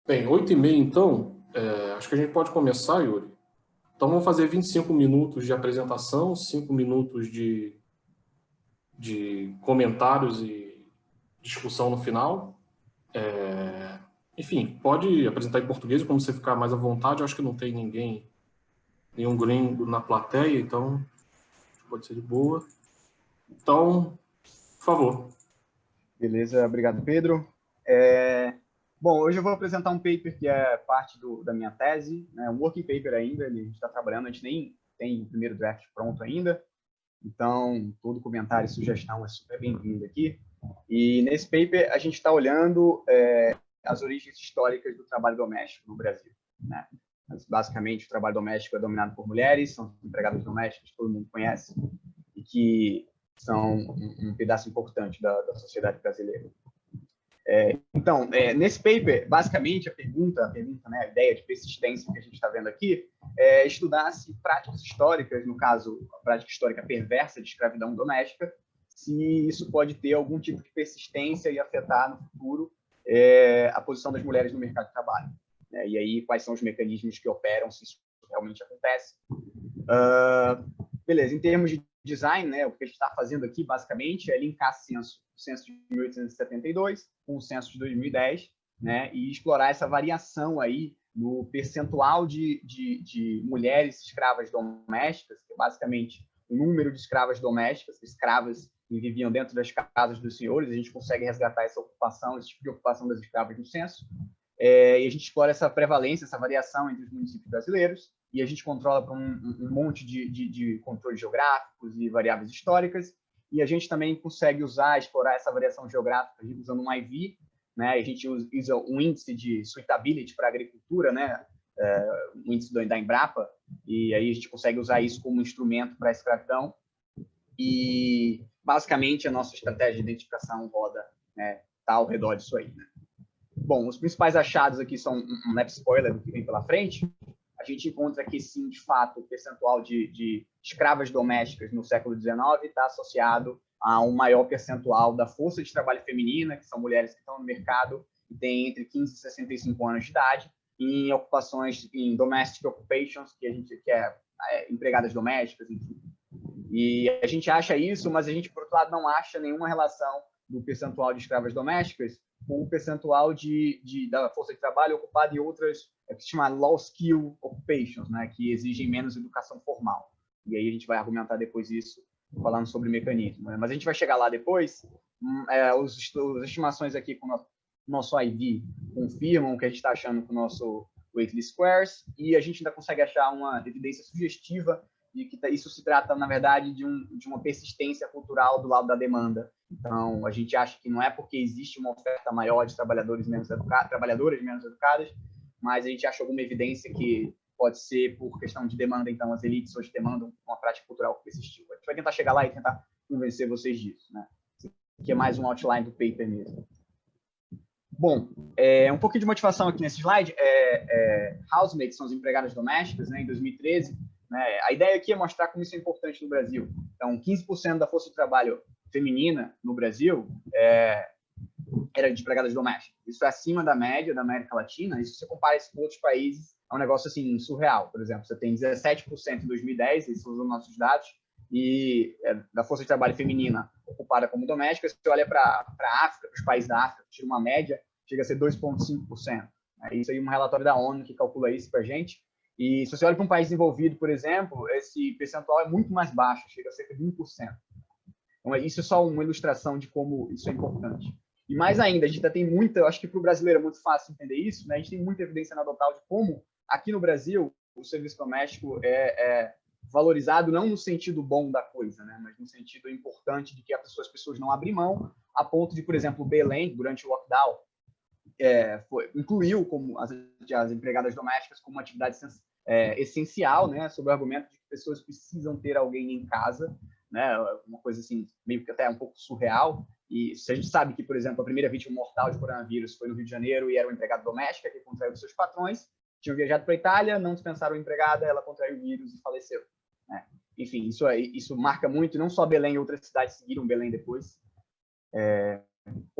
Bem, 8h30, então, acho que a gente pode começar, Yuri. Então, vamos fazer 25 minutos de apresentação, 5 minutos de comentários e discussão no final. Enfim, pode apresentar em português, como você ficar mais à vontade. Eu acho que não tem nenhum gringo na plateia, então pode ser de boa. Então, por favor. Beleza, obrigado, Pedro. Bom, hoje eu vou apresentar um paper que é parte da minha tese, né, um working paper ainda, a gente está trabalhando, a gente nem tem o primeiro draft pronto ainda, então todo comentário e sugestão é super bem-vindo aqui. E nesse paper a gente está olhando as origens históricas do trabalho doméstico no Brasil, né? Mas, basicamente, o trabalho doméstico é dominado por mulheres, são empregadas domésticas que todo mundo conhece e que são um pedaço importante da sociedade brasileira. Então, nesse paper, basicamente, a pergunta, né, a ideia de persistência que a gente está vendo aqui, é estudar se práticas históricas, no caso, a prática histórica perversa de escravidão doméstica, se isso pode ter algum tipo de persistência e afetar no futuro a posição das mulheres no mercado de trabalho. E aí, quais são os mecanismos que operam, se isso realmente acontece. Beleza, em termos de design, né, o que a gente está fazendo aqui, basicamente, é linkar o censo de 1872 com o censo de 2010, né, e explorar essa variação aí no percentual de mulheres escravas domésticas, que é basicamente o número de escravas domésticas, escravas que viviam dentro das casas dos senhores. A gente consegue resgatar essa ocupação, esse tipo de ocupação das escravas no censo. E a gente explora essa prevalência, essa variação entre os municípios brasileiros, e a gente controla por um monte de controles geográficos e variáveis históricas, e a gente também consegue explorar essa variação geográfica usando um IV, né? A gente usa um índice de suitability para a agricultura, né? Um índice da Embrapa, e aí a gente consegue usar isso como instrumento para a escravidão, e basicamente a nossa estratégia de identificação roda, né, tá ao redor disso aí, né? Bom, os principais achados aqui são um leve spoiler do que vem pela frente. A gente encontra que, sim, de fato, o percentual de escravas domésticas no século XIX está associado a um maior percentual da força de trabalho feminina, que são mulheres que estão no mercado e têm entre 15 e 65 anos de idade, em ocupações, em domestic occupations, que a gente quer empregadas domésticas, enfim. E a gente acha isso, mas a gente, por outro lado, não acha nenhuma relação do percentual de escravas domésticas com o percentual da força de trabalho ocupada em outras, que se chama low skill occupations, né, que exigem menos educação formal. E aí a gente vai argumentar depois isso, falando sobre mecanismo, né? Mas a gente vai chegar lá depois. As estimações aqui com o nosso IV confirmam o que a gente está achando com o nosso Weightley Squares, e a gente ainda consegue achar uma evidência sugestiva de que isso se trata, na verdade, de uma persistência cultural do lado da demanda. Então, a gente acha que não é porque existe uma oferta maior de trabalhadoras menos educadas, mas a gente acha alguma evidência que pode ser por questão de demanda. Então, as elites hoje demandam uma prática cultural que persistiu. A gente vai tentar chegar lá e tentar convencer vocês disso, né? Que é mais um outline do paper mesmo. Bom, um pouquinho de motivação aqui nesse slide. Housemates são as empregadas domésticas, né, em 2013. Né, a ideia aqui é mostrar como isso é importante no Brasil. Então, 15% da força de trabalho feminina no Brasil era de empregadas domésticas. Isso é acima da média da América Latina, e se você compara isso com outros países, é um negócio assim, surreal. Por exemplo, você tem 17% em 2010, esses são os nossos dados, e da força de trabalho feminina ocupada como doméstica. Se você olha para a África, para os países da África, tira uma média, chega a ser 2,5%. Isso aí é um relatório da ONU que calcula isso para a gente. E se você olha para um país desenvolvido, por exemplo, esse percentual é muito mais baixo, chega a cerca de 1%. Então, isso é só uma ilustração de como isso é importante. E mais ainda, a gente ainda tem muita, eu acho que para o brasileiro é muito fácil entender isso, né? A gente tem muita evidência aneddotal de como, aqui no Brasil, o serviço doméstico é valorizado não no sentido bom da coisa, né? Mas no sentido importante de que as pessoas não abrem mão, a ponto de, por exemplo, Belém, durante o lockdown, incluiu como as empregadas domésticas como uma atividade essencial, né? Sob o argumento de que pessoas precisam ter alguém em casa, né? Uma coisa assim, meio que até um pouco surreal. E se a gente sabe que, por exemplo, a primeira vítima mortal de coronavírus foi no Rio de Janeiro e era uma empregada doméstica que contraiu dos seus patrões, tinham viajado para a Itália, não dispensaram a empregada, ela contraiu o vírus e faleceu, né? Enfim, isso marca muito, não só Belém, outras cidades seguiram Belém depois.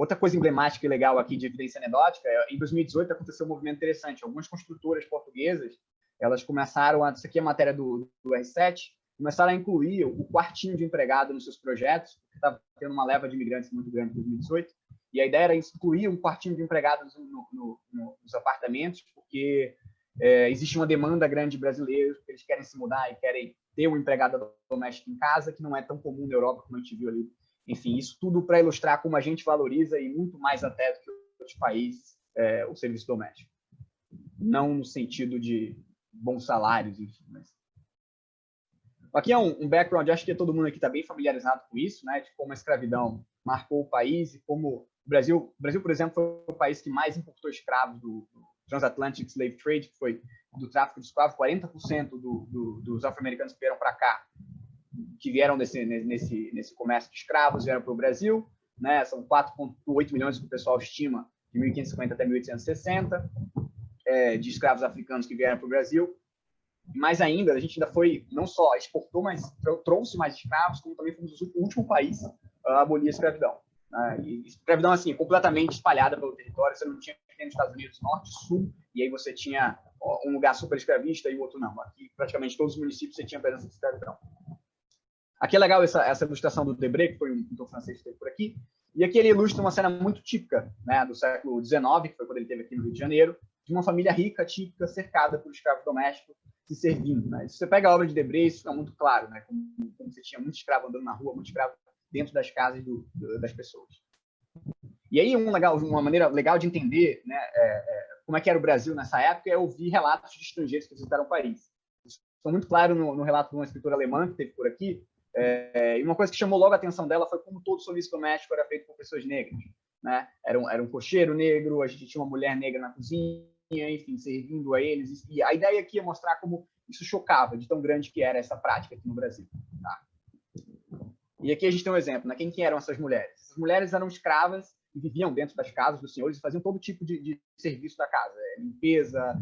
Outra coisa emblemática e legal aqui de evidência anedótica, em 2018 aconteceu um movimento interessante. Algumas construtoras portuguesas, elas começaram, isso aqui é a matéria do R7, começaram a incluir o quartinho de empregado nos seus projetos, porque estava tendo uma leva de imigrantes muito grande em 2018, e a ideia era incluir um quartinho de empregados nos apartamentos, porque existe uma demanda grande de brasileiros, porque eles querem se mudar e querem ter um empregado doméstico em casa, que não é tão comum na Europa, como a gente viu ali. Enfim, isso tudo para ilustrar como a gente valoriza, e muito mais até do que outros países, o serviço doméstico. Não no sentido de bons salários, enfim. Mas... Aqui é um background, acho que todo mundo aqui está bem familiarizado com isso, né, de como a escravidão marcou o país e como o Brasil, por exemplo, foi o país que mais importou escravos do Transatlantic Slave Trade, que foi do tráfico de escravos. 40% dos afro-americanos que vieram para cá, que vieram nesse comércio de escravos, vieram para o Brasil, né? São 4,8 milhões que o pessoal estima, de 1550 até 1860, de escravos africanos que vieram para o Brasil. Mais ainda, a gente ainda foi, não só exportou, mas trouxe mais escravos, como também fomos o último país a abolir a escravidão. E escravidão, assim, completamente espalhada pelo território. Você não tinha que ter nos Estados Unidos norte, sul, e aí você tinha um lugar super escravista e o outro não. Aqui, praticamente todos os municípios, você tinha presença de escravidão. Aqui é legal essa ilustração do Debré, que foi um pintor francês que esteve por aqui, e aqui ele ilustra uma cena muito típica, né, do século XIX, que foi quando ele esteve aqui no Rio de Janeiro, de uma família rica, típica, cercada por escravo doméstico, se servindo. Né? Se você pega a obra de Debré, isso fica muito claro, né, como você tinha muito escravo andando na rua, muito escravo dentro das casas das pessoas. E aí uma maneira legal de entender, né, como é que era o Brasil nessa época é ouvir relatos de estrangeiros que visitaram o país. Isso ficou muito claro no relato de uma escritora alemã que esteve por aqui, e uma coisa que chamou logo a atenção dela foi como todo o serviço doméstico era feito por pessoas negras. Né? Era um cocheiro negro, a gente tinha uma mulher negra na cozinha, enfim, servindo a eles. E a ideia aqui é mostrar como isso chocava, de tão grande que era essa prática aqui no Brasil. Tá? E aqui a gente tem um exemplo, né? Quem eram essas mulheres? Essas mulheres eram escravas e viviam dentro das casas dos senhores e faziam todo tipo de serviço da casa, limpeza,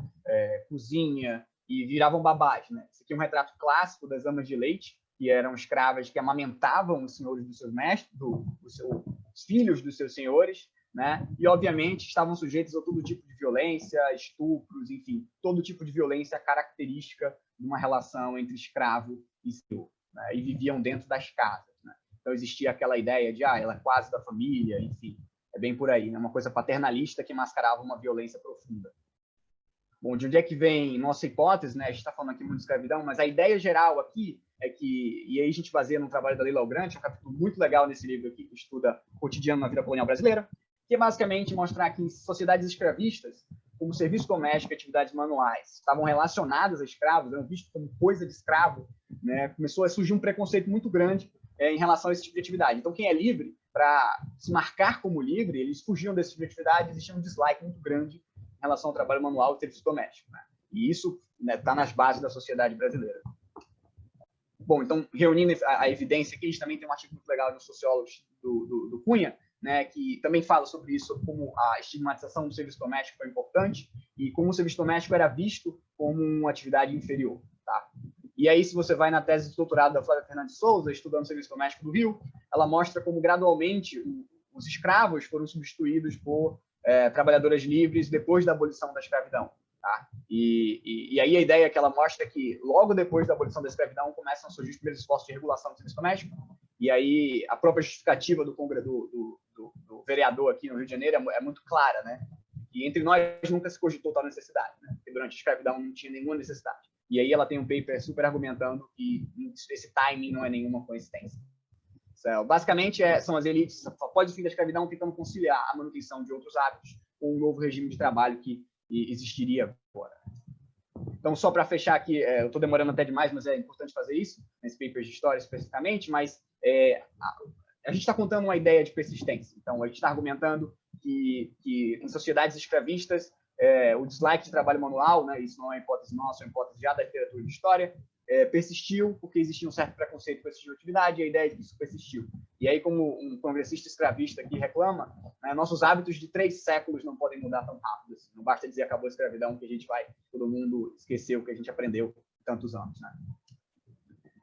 cozinha, e viravam babás. Né? Esse aqui é um retrato clássico das amas de leite, que eram escravas que amamentavam os senhores dos seus mestres, os filhos dos seus senhores, né? E, obviamente, estavam sujeitos a todo tipo de violência, estupros, enfim, todo tipo de violência característica de uma relação entre escravo e senhor, né? E viviam dentro das casas. Né? Então, existia aquela ideia de, ela é quase da família, enfim, é bem por aí, né? Uma coisa paternalista que mascarava uma violência profunda. Bom, de onde é que vem nossa hipótese, né? A gente está falando aqui muito de escravidão, mas a ideia geral aqui é que, e aí a gente baseia no trabalho da Leila Algrante, um capítulo muito legal nesse livro aqui, que estuda o cotidiano na vida colonial brasileira, que é basicamente mostrar que em sociedades escravistas, como serviço doméstico e atividades manuais, estavam relacionadas a escravos, eram vistos como coisa de escravo, né? Começou a surgir um preconceito muito grande em relação a esse tipo de atividade. Então, quem é livre, para se marcar como livre, eles fugiam desse tipo de atividade, existia um dislike muito grande em relação ao trabalho manual e serviço doméstico. Né? E isso está nas bases da sociedade brasileira. Bom, então, reunindo a evidência aqui, a gente também tem um artigo muito legal dos sociólogos do Cunha, né, que também fala sobre isso, sobre como a estigmatização do serviço doméstico foi importante e como o serviço doméstico era visto como uma atividade inferior. Tá? E aí, se você vai na tese de doutorado da Flávia Fernandes Souza, estudando o serviço doméstico do Rio, ela mostra como gradualmente os escravos foram substituídos por trabalhadoras livres depois da abolição da escravidão. Tá? E aí a ideia que ela mostra é que logo depois da abolição da escravidão começam a surgir os primeiros esforços de regulação do serviço doméstico, e aí a própria justificativa do vereador aqui no Rio de Janeiro é muito clara, né? E entre nós nunca se cogitou tal necessidade, né? Porque durante a escravidão não tinha nenhuma necessidade. E aí ela tem um paper super argumentando que esse timing não é nenhuma coincidência. Então, basicamente, são as elites, após o fim da escravidão, tentando conciliar a manutenção de outros hábitos com um novo regime de trabalho que existiria agora. Então, só para fechar aqui, eu estou demorando até demais, mas é importante fazer isso, nesse paper de história especificamente, mas a gente está contando uma ideia de persistência. Então, a gente está argumentando que em sociedades escravistas, o dislike de trabalho manual, né, isso não é uma hipótese nossa, é uma hipótese já da literatura de história, persistiu porque existia um certo preconceito com esse tipo de atividade e a ideia é que isso persistiu. E aí, como um congressista escravista aqui reclama, nossos hábitos de 3 séculos não podem mudar tão rápido assim. Não basta dizer acabou a escravidão que todo mundo esqueceu o que a gente aprendeu em tantos anos. Né?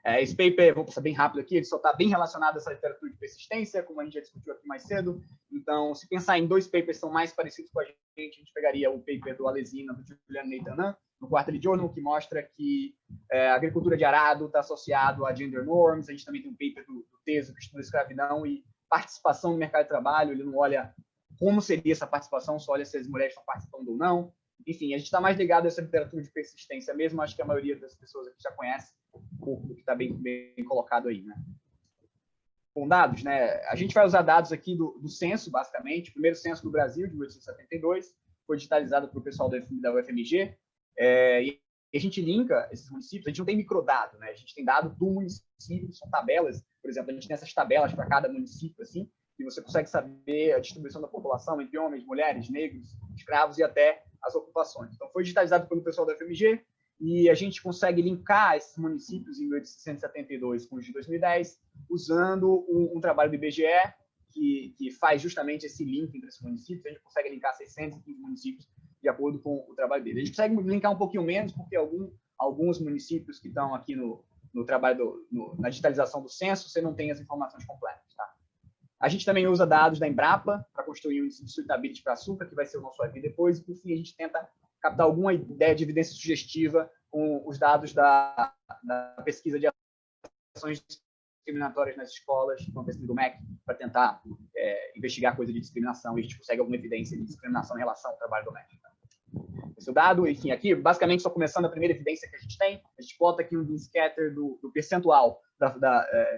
Esse paper, vou passar bem rápido aqui, ele só está bem relacionado a essa literatura de persistência, como a gente já discutiu aqui mais cedo. Então, se pensar em dois papers que são mais parecidos com a gente pegaria o paper do Alesina, do Julian Neitanan, no Quarterly Journal, que mostra que a agricultura de arado está associado a gender norms. A gente também tem um paper do Teso, que estuda escravidão e participação no mercado de trabalho. Ele não olha como seria essa participação, só olha se as mulheres estão participando ou não. Enfim, a gente está mais ligado a essa literatura de persistência mesmo. Acho que a maioria das pessoas aqui já conhece um pouco do que está bem colocado aí, né? Com dados, né? A gente vai usar dados aqui do censo, basicamente. O primeiro censo do Brasil, de 1872, foi digitalizado pelo pessoal da UFMG. E a gente linka esses municípios. A gente não tem microdado, né? A gente tem dado do município, são tabelas. Por exemplo, a gente tem essas tabelas para cada município, assim, e você consegue saber a distribuição da população entre homens, mulheres, negros, escravos e até as ocupações. Então, foi digitalizado pelo pessoal da UFMG e a gente consegue linkar esses municípios em 1872 com os de 2010, usando um trabalho do IBGE que faz justamente esse link entre esses municípios. A gente consegue linkar 615 municípios de acordo com o trabalho dele. A gente consegue linkar um pouquinho menos, porque alguns municípios que estão aqui no trabalho, na digitalização do censo, você não tem as informações completas, tá? A gente também usa dados da Embrapa para construir um índice de suitability para açúcar, que vai ser o nosso AV depois, e, por fim, a gente tenta captar alguma ideia de evidência sugestiva com os dados da pesquisa de ações discriminatórias nas escolas, com a pesquisa do MEC, para tentar investigar coisa de discriminação, e a gente consegue alguma evidência de discriminação em relação ao trabalho do MEC. Tá? Esse é o dado, enfim, aqui, basicamente, só começando a primeira evidência que a gente tem, a gente bota aqui um scatter do percentual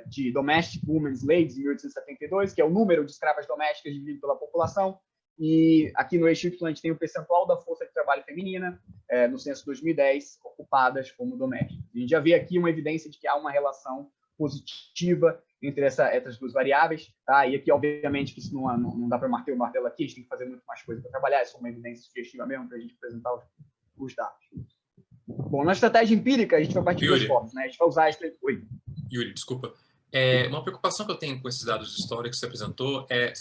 de domestic women slaves em 1872, que é o número de escravas domésticas dividido pela população, e aqui no eixo Y a gente tem o percentual da força de trabalho feminina, no censo 2010, ocupadas como domésticas. A gente já vê aqui uma evidência de que há uma relação positiva entre essas duas variáveis, tá? E aqui, obviamente, que isso não dá para marcar o martelo aqui, a gente tem que fazer muito mais coisa para trabalhar, isso é uma evidência sugestiva mesmo para a gente apresentar os dados. Bom, na estratégia empírica, a gente vai partir de duas formas, né? A gente vai usar Oi. Yuri, desculpa. Uma preocupação que eu tenho com esses dados históricos que você apresentou é,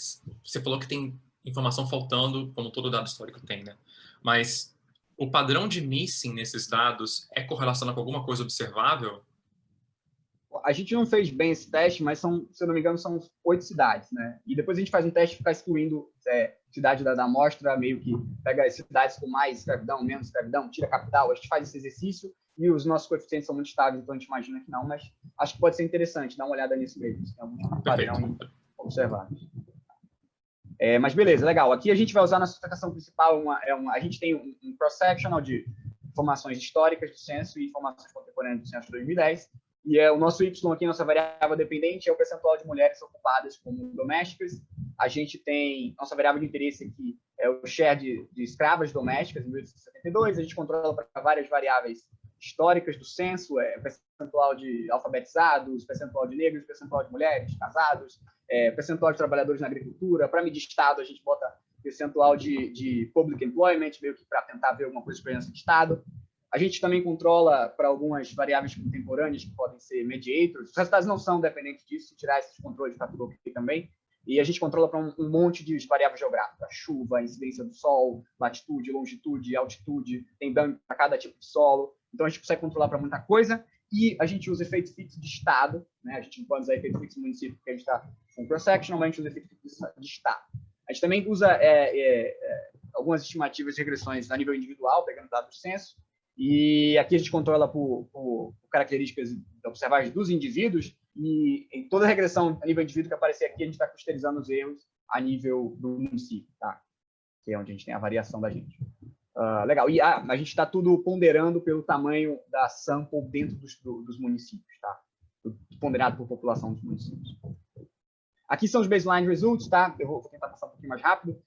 você falou que tem informação faltando, como todo dado histórico tem, né? Mas o padrão de missing nesses dados é correlacionado com alguma coisa observável? A gente não fez bem esse teste, mas se eu não me engano, são 8 cidades, né? E depois a gente faz um teste de ficar excluindo cidade da amostra, meio que pega as cidades com mais escravidão, menos escravidão, tira a capital. A gente faz esse exercício e os nossos coeficientes são muito estáveis, então a gente imagina que não, mas acho que pode ser interessante dar uma olhada nisso mesmo, se tem algum padrão observado. Mas beleza, legal. Aqui a gente vai usar na sustentação principal, a gente tem um cross-sectional de informações históricas do censo e informações contemporâneas do censo de 2010. E o nosso Y aqui, nossa variável dependente, é o percentual de mulheres ocupadas como domésticas. A gente tem nossa variável de interesse aqui, é o share de escravas domésticas em 1872. A gente controla para várias variáveis históricas do censo, percentual de alfabetizados, percentual de negros, percentual de mulheres casados, percentual de trabalhadores na agricultura. Para medir estado, a gente bota percentual de public employment, meio que para tentar ver alguma coisa de experiência de estado. A gente também controla para algumas variáveis contemporâneas, que podem ser mediators. Os resultados não são dependentes disso, se tirar esses controles, está tudo ok também. E a gente controla para um monte de variáveis geográficas. Chuva, incidência do sol, latitude, longitude, altitude, tem dano para cada tipo de solo. Então, a gente consegue controlar para muita coisa. E a gente usa efeito fixo de estado, né? A gente não pode usar efeito fixo de município, porque a gente está com cross-section, mas a gente usa efeito fixo de estado. A gente também usa algumas estimativas de regressões a nível individual, pegando dados do censo. E aqui a gente controla por características observáveis dos indivíduos, e em toda regressão a nível indivíduo que aparecer aqui, a gente está clusterizando os erros a nível do município, tá? Que é onde a gente tem a variação da gente. Legal. E a gente está tudo ponderando pelo tamanho da sample dentro dos municípios, tá? Ponderado por população dos municípios. Aqui são os baseline results, tá? Eu vou tentar passar um pouquinho mais rápido.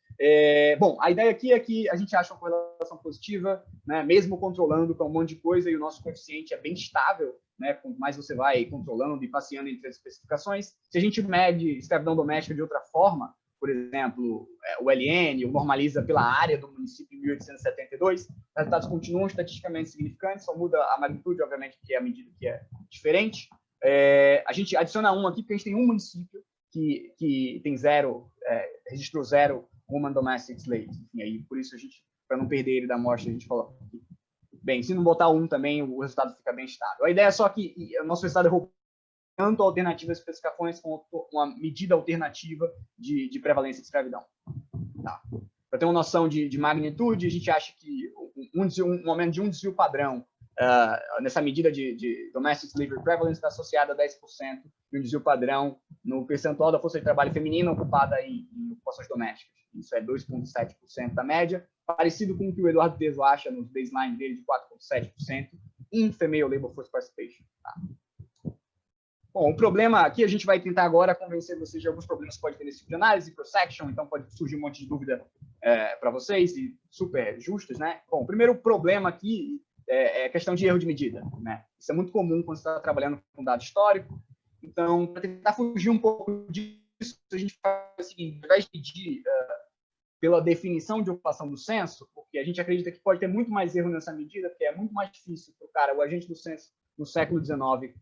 Bom, a ideia aqui é que a gente acha uma correlação positiva, né, mesmo controlando com um monte de coisa, e o nosso coeficiente é bem estável, né, quanto mais você vai controlando e passeando entre as especificações. Se a gente mede escravidão doméstica de outra forma, por exemplo, o LN, ou normaliza pela área do município em 1872, os resultados continuam estatisticamente significantes, só muda a magnitude, obviamente, que é a medida que é diferente. A gente adiciona um aqui, porque a gente tem um município que tem registrou 0 woman domestic slaves. Enfim, aí, por isso, para não perder ele da amostra, a gente coloca aqui. bem, se não botar 1 também, o resultado fica bem estável. A ideia é só que o nosso resultado errou tanto alternativas especificações como uma medida alternativa de prevalência de escravidão. Tá. Para ter uma noção de magnitude, a gente acha que um aumento de um desvio padrão nessa medida de domestic slavery prevalence está associada a 10% de um desvio padrão no percentual da força de trabalho feminina ocupada em ocupações domésticas. Isso é 2,7% da média, parecido com o que o Eduardo Teso acha no baseline dele de 4,7% em female labor force participation. Tá? Bom, o problema aqui, a gente vai tentar agora convencer vocês de alguns problemas que pode ter nesse tipo de análise, cross-section, então pode surgir um monte de dúvida para vocês, e super justas, né? Bom, o primeiro problema aqui é a questão de erro de medida, né? Isso é muito comum quando você está trabalhando com dado histórico. Então, para tentar fugir um pouco disso, a gente faz o seguinte: ao invés de medir pela definição de ocupação do censo, porque a gente acredita que pode ter muito mais erro nessa medida, porque é muito mais difícil para o cara, o agente do censo no século XIX,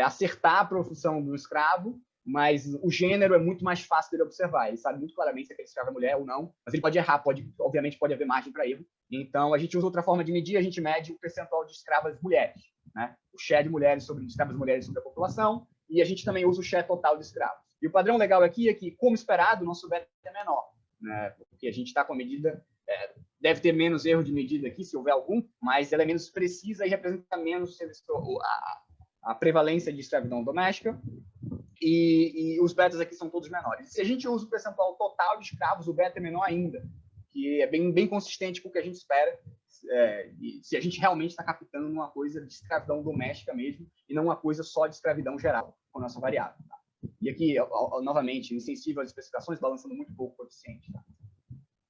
acertar a profissão do escravo, mas o gênero é muito mais fácil dele observar. Ele sabe muito claramente se aquele escravo é mulher ou não, mas ele pode errar, obviamente pode haver margem para erro. Então, a gente usa outra forma de medir, a gente mede o percentual de escravas mulheres, né? O share de mulheres sobre escravas mulheres sobre a população, e a gente também usa o share total de escravos. E o padrão legal aqui é que, como esperado, o nosso beta é menor, né? Porque a gente está com a medida, deve ter menos erro de medida aqui, se houver algum, mas ela é menos precisa e representa menos a prevalência de escravidão doméstica, e os betas aqui são todos menores. Se a gente usa o percentual total de escravos, o beta é menor ainda, que é bem consistente com o que a gente espera, se a gente realmente está captando uma coisa de escravidão doméstica mesmo, e não uma coisa só de escravidão geral, com a nossa variável. Tá? E aqui, novamente, insensível às especificações, balançando muito pouco o coeficiente. Tá?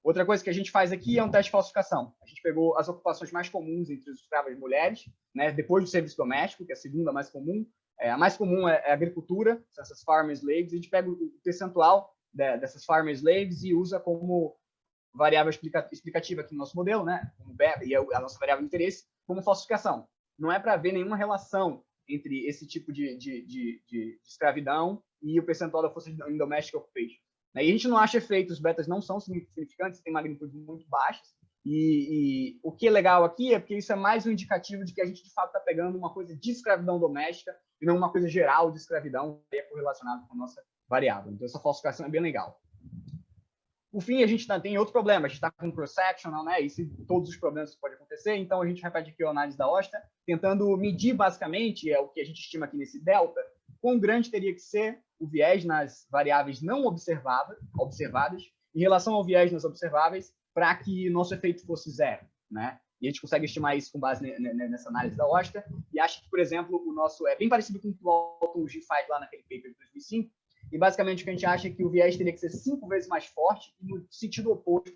Outra coisa que a gente faz aqui é um teste de falsificação. A gente pegou as ocupações mais comuns entre os escravos e mulheres, né, depois do serviço doméstico, que é a segunda mais comum. A mais comum é a agricultura, são essas farmer slaves. A gente pega o percentual dessas farmer slaves e usa como variável explicativa aqui no nosso modelo, né, e a nossa variável de interesse, como falsificação. Não é para ver nenhuma relação entre esse tipo de escravidão e o percentual da força em domestic occupation. E a gente não acha efeitos, os betas não são significantes, tem magnitudes muito baixas, e o que é legal aqui é porque isso é mais um indicativo de que a gente, de fato, está pegando uma coisa de escravidão doméstica e não uma coisa geral de escravidão, que é correlacionado com a nossa variável. Então, essa falsificação é bem legal. Por fim, a gente tem outro problema, a gente está com cross-sectional, né? E todos os problemas que podem acontecer, então a gente repete aqui a análise da OSTA, tentando medir, basicamente, o que a gente estima aqui nesse delta, quão grande teria que ser o viés nas variáveis não observadas em relação ao viés nas observáveis para que o nosso efeito fosse zero, né? E a gente consegue estimar isso com base nessa análise da OSTA e acha que, por exemplo, o nosso é bem parecido com o que o Alton G faz lá naquele paper de 2005, e basicamente o que a gente acha é que o viés teria que ser 5 vezes mais forte e no sentido oposto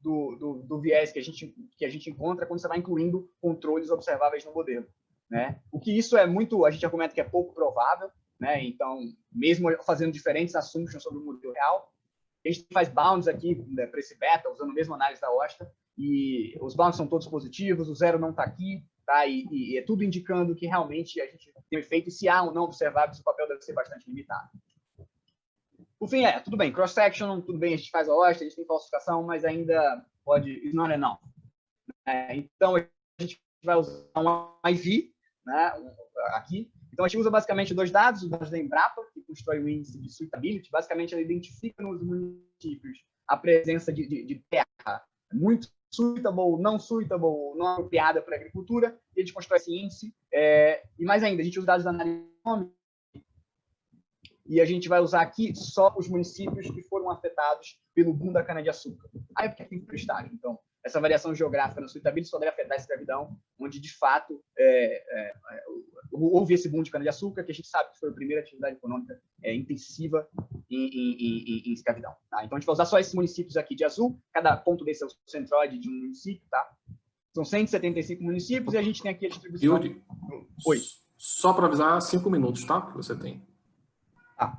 do viés que a gente encontra quando você vai incluindo controles observáveis no modelo, né? O que isso é muito, a gente argumenta que é pouco provável, né? Então, mesmo fazendo diferentes assumptions sobre o modelo real, a gente faz bounds aqui, né, para esse beta, usando a mesma análise da OSTA, e os bounds são todos positivos, o zero não está aqui, tá? E é tudo indicando que realmente a gente tem um efeito, e se há ou não observáveis, o papel deve ser bastante limitado. Por fim, tudo bem, cross-section, tudo bem, a gente faz a OSTA, a gente tem falsificação, mas ainda pode, it's not enough. Então, a gente vai usar um IV, né, aqui. Então, a gente usa basicamente dois dados, os dados da Embrapa, que constrói o índice de suitability. Basicamente, ela identifica nos municípios a presença de terra muito suitable, não apropriada para a agricultura, e a gente constrói esse índice. E mais ainda, a gente usa dados da análise econômica, e a gente vai usar aqui só os municípios que foram afetados pelo boom da cana-de-açúcar. Aí é porque tem que estágio. Então, essa variação geográfica na suitability só deve afetar a escravidão, onde, de fato, houve esse boom de cana-de-açúcar, que a gente sabe que foi a primeira atividade econômica intensiva em escravidão. Tá? Então, a gente vai usar só esses municípios aqui de azul. Cada ponto desse é o centroide de um município. Tá? São 175 municípios e a gente tem aqui a distribuição... Yuri, Oi. Só para avisar, 5 minutos, tá? Que você tem. Tá.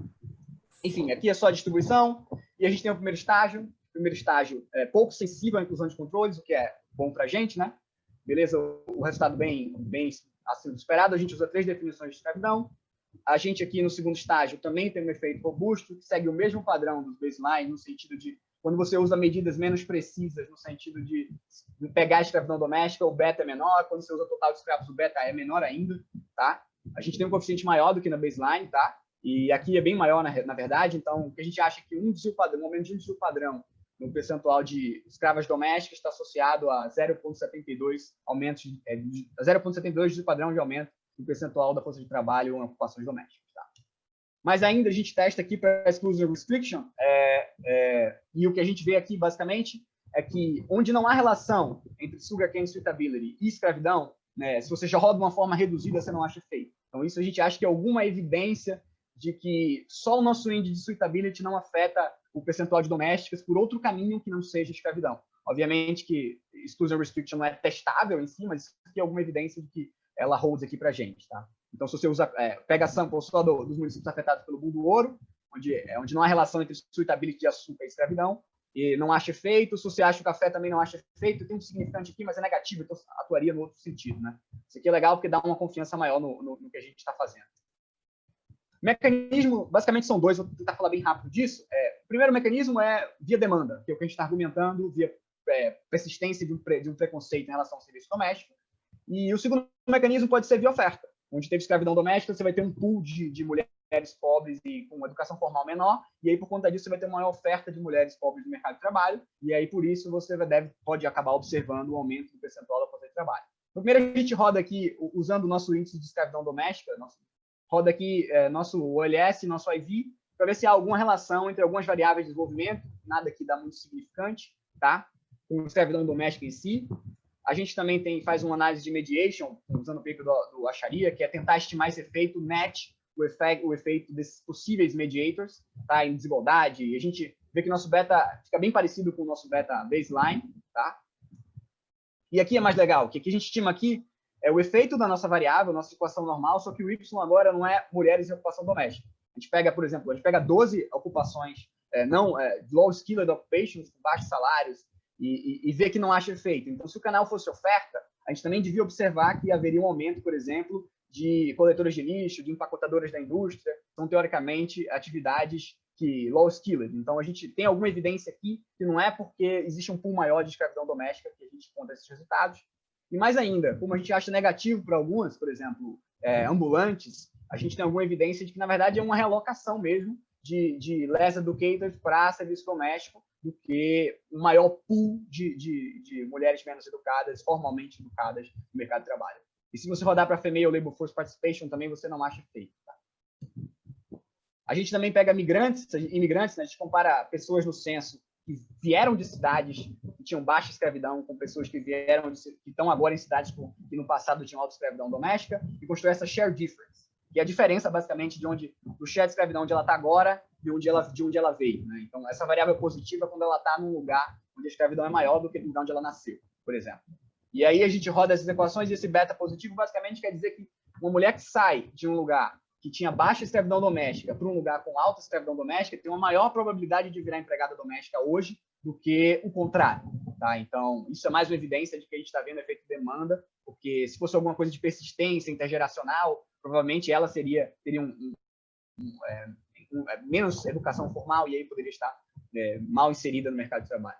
Enfim, aqui é só a distribuição e a gente tem o primeiro estágio. O primeiro estágio é pouco sensível à inclusão de controles, o que é bom para a gente, né? Beleza? O resultado bem acima do esperado. A gente usa 3 definições de escravidão. A gente aqui no segundo estágio também tem um efeito robusto, que segue o mesmo padrão dos baselines, no sentido de Quando você usa medidas menos precisas, no sentido de pegar a escravidão doméstica, o beta é menor. Quando você usa o total de escravos, o beta é menor ainda, tá? A gente tem um coeficiente maior do que na baseline, tá? E aqui é bem maior, na verdade. Então, o que a gente acha que um aumento de um desvio padrão no percentual de escravas domésticas está associado a 0,72 aumentos, 0,72 desvio padrão de aumento no percentual da força de trabalho em ocupações domésticas, tá? Mas ainda a gente testa aqui para exclusion restriction, e o que a gente vê aqui, basicamente, é que onde não há relação entre sugarcane suitability e escravidão, né, se você já roda de uma forma reduzida, você não acha efeito. Então, isso a gente acha que é alguma evidência de que só o nosso índice de suitability não afeta o percentual de domésticas por outro caminho que não seja escravidão. Obviamente que exclusion restriction não é testável em si, mas isso aqui é alguma evidência de que ela holds aqui para a gente, tá? Então, se você pega a sample só dos municípios afetados pelo Boom do Ouro, onde não há relação entre suitability de açúcar e escravidão, e não acha efeito. Se você acha que o café também não acha efeito, tem um significante aqui, mas é negativo, então atuaria no outro sentido, né? Isso aqui é legal porque dá uma confiança maior no que a gente está fazendo. Mecanismo, basicamente são dois, vou tentar falar bem rápido disso. O primeiro mecanismo é via demanda, que é o que a gente está argumentando, via persistência de um preconceito em relação ao serviço doméstico. E o segundo mecanismo pode ser via oferta. Onde teve escravidão doméstica, você vai ter um pool de mulheres pobres e com uma educação formal menor, e aí, por conta disso, você vai ter uma maior oferta de mulheres pobres no mercado de trabalho, e aí, por isso, você pode acabar observando o aumento do percentual da força de trabalho. Então, primeiro, a gente roda aqui, usando o nosso índice de escravidão doméstica, roda aqui nosso OLS, nosso IV, para ver se há alguma relação entre algumas variáveis de desenvolvimento, nada que dá muito significante, tá? Com escravidão doméstica em si. A gente também faz uma análise de mediation, usando o paper do Acharia, que é tentar estimar esse efeito net, o efeito desses possíveis mediators, tá, em desigualdade. E a gente vê que nosso beta fica bem parecido com o nosso beta baseline, tá? E aqui é mais legal, que aqui a gente estima aqui é o efeito da nossa variável, nossa equação normal, só que o Y agora não é mulheres em ocupação doméstica. A gente pega, por exemplo, 12 ocupações, low skilled occupations, com baixos salários, e ver que não acha efeito. Então, se o canal fosse oferta, a gente também devia observar que haveria um aumento, por exemplo, de coletoras de lixo, de empacotadoras da indústria, são, teoricamente, atividades que low skilled. Então, a gente tem alguma evidência aqui que não é porque existe um pool maior de escravidão doméstica que a gente encontra esses resultados. E mais ainda, como a gente acha negativo para algumas, por exemplo, ambulantes, a gente tem alguma evidência de que, na verdade, é uma realocação mesmo de less educated para serviço doméstico, do que um maior pool de mulheres menos educadas, formalmente educadas no mercado de trabalho. E se você rodar para Female Labor Force Participation, também você não acha efeito. Tá? A gente também pega imigrantes, né? A gente compara pessoas no censo que vieram de cidades que tinham baixa escravidão com pessoas que estão agora em cidades que no passado tinham alta escravidão doméstica, e constrói essa share difference, que é a diferença, basicamente, do share de escravidão onde ela está agora de onde ela veio, né? Então, essa variável é positiva quando ela está num lugar onde a escravidão é maior do que no lugar onde ela nasceu, por exemplo. E aí a gente roda essas equações e esse beta positivo basicamente quer dizer que uma mulher que sai de um lugar que tinha baixa escravidão doméstica para um lugar com alta escravidão doméstica tem uma maior probabilidade de virar empregada doméstica hoje do que o contrário, tá? Então, isso é mais uma evidência de que a gente está vendo efeito demanda, porque se fosse alguma coisa de persistência intergeracional, provavelmente ela teria menos educação formal e aí poderia estar mal inserida no mercado de trabalho.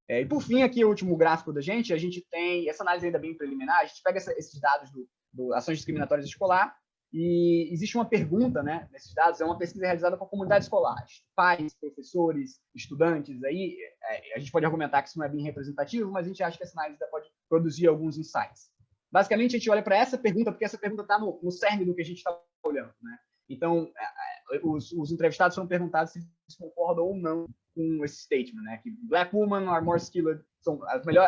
E por fim, aqui o último gráfico da gente, a gente tem essa análise ainda bem preliminar, a gente pega esses dados do Ações Discriminatórias Escolar e existe uma pergunta, né, nesses dados, é uma pesquisa realizada com a comunidade escolar, pais, professores, estudantes, aí a gente pode argumentar que isso não é bem representativo, mas a gente acha que essa análise ainda pode produzir alguns insights. Basicamente, a gente olha para essa pergunta, porque essa pergunta está no cerne do que a gente está olhando, né? Então, os entrevistados foram perguntados se eles concordam ou não com esse statement, né? Que black women are more skilled,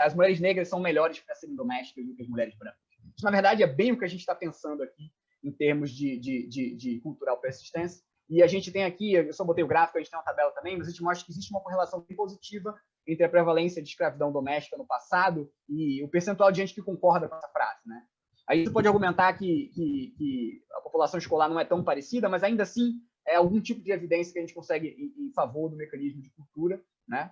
as mulheres negras são melhores para serem domésticas do que as mulheres brancas. Isso, na verdade, é bem o que a gente está pensando aqui em termos de cultural persistência. E a gente tem aqui, eu só botei o gráfico, a gente tem uma tabela também, mas a gente mostra que existe uma correlação bem positiva entre a prevalência de escravidão doméstica no passado e o percentual de gente que concorda com essa frase, né? Aí você pode argumentar que a população escolar não é tão parecida, mas ainda assim é algum tipo de evidência que a gente consegue em favor do mecanismo de cultura, né?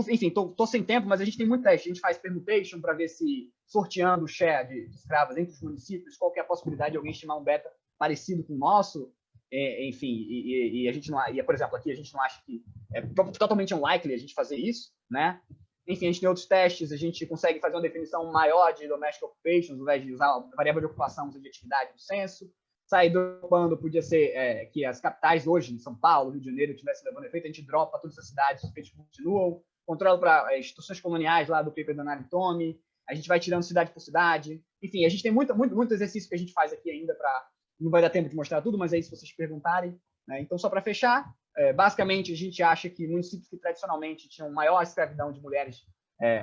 Enfim, estou sem tempo, mas a gente tem muito teste. A gente faz permutation para ver se, sorteando o share de escravas entre os municípios, qual que é a possibilidade de alguém estimar um beta parecido com o nosso. enfim, e a gente não, por exemplo, aqui a gente não acha que é totalmente unlikely a gente fazer isso, né? Enfim, a gente tem outros testes, a gente consegue fazer uma definição maior de domestic occupations, ao invés de usar a variável de ocupação, usa de atividade do censo. Sair dropando podia ser que as capitais hoje, em São Paulo, Rio de Janeiro, estivessem levando efeito, a gente dropa todas as cidades, os efeitos continuam. Controle para instituições coloniais lá do paper da Naritomi, a gente vai tirando cidade por cidade. Enfim, a gente tem muito exercício que a gente faz aqui ainda para... Não vai dar tempo de mostrar tudo, mas é isso se vocês perguntarem. Né? Então, só para fechar, basicamente, a gente acha que municípios que tradicionalmente tinham maior escravidão de mulheres,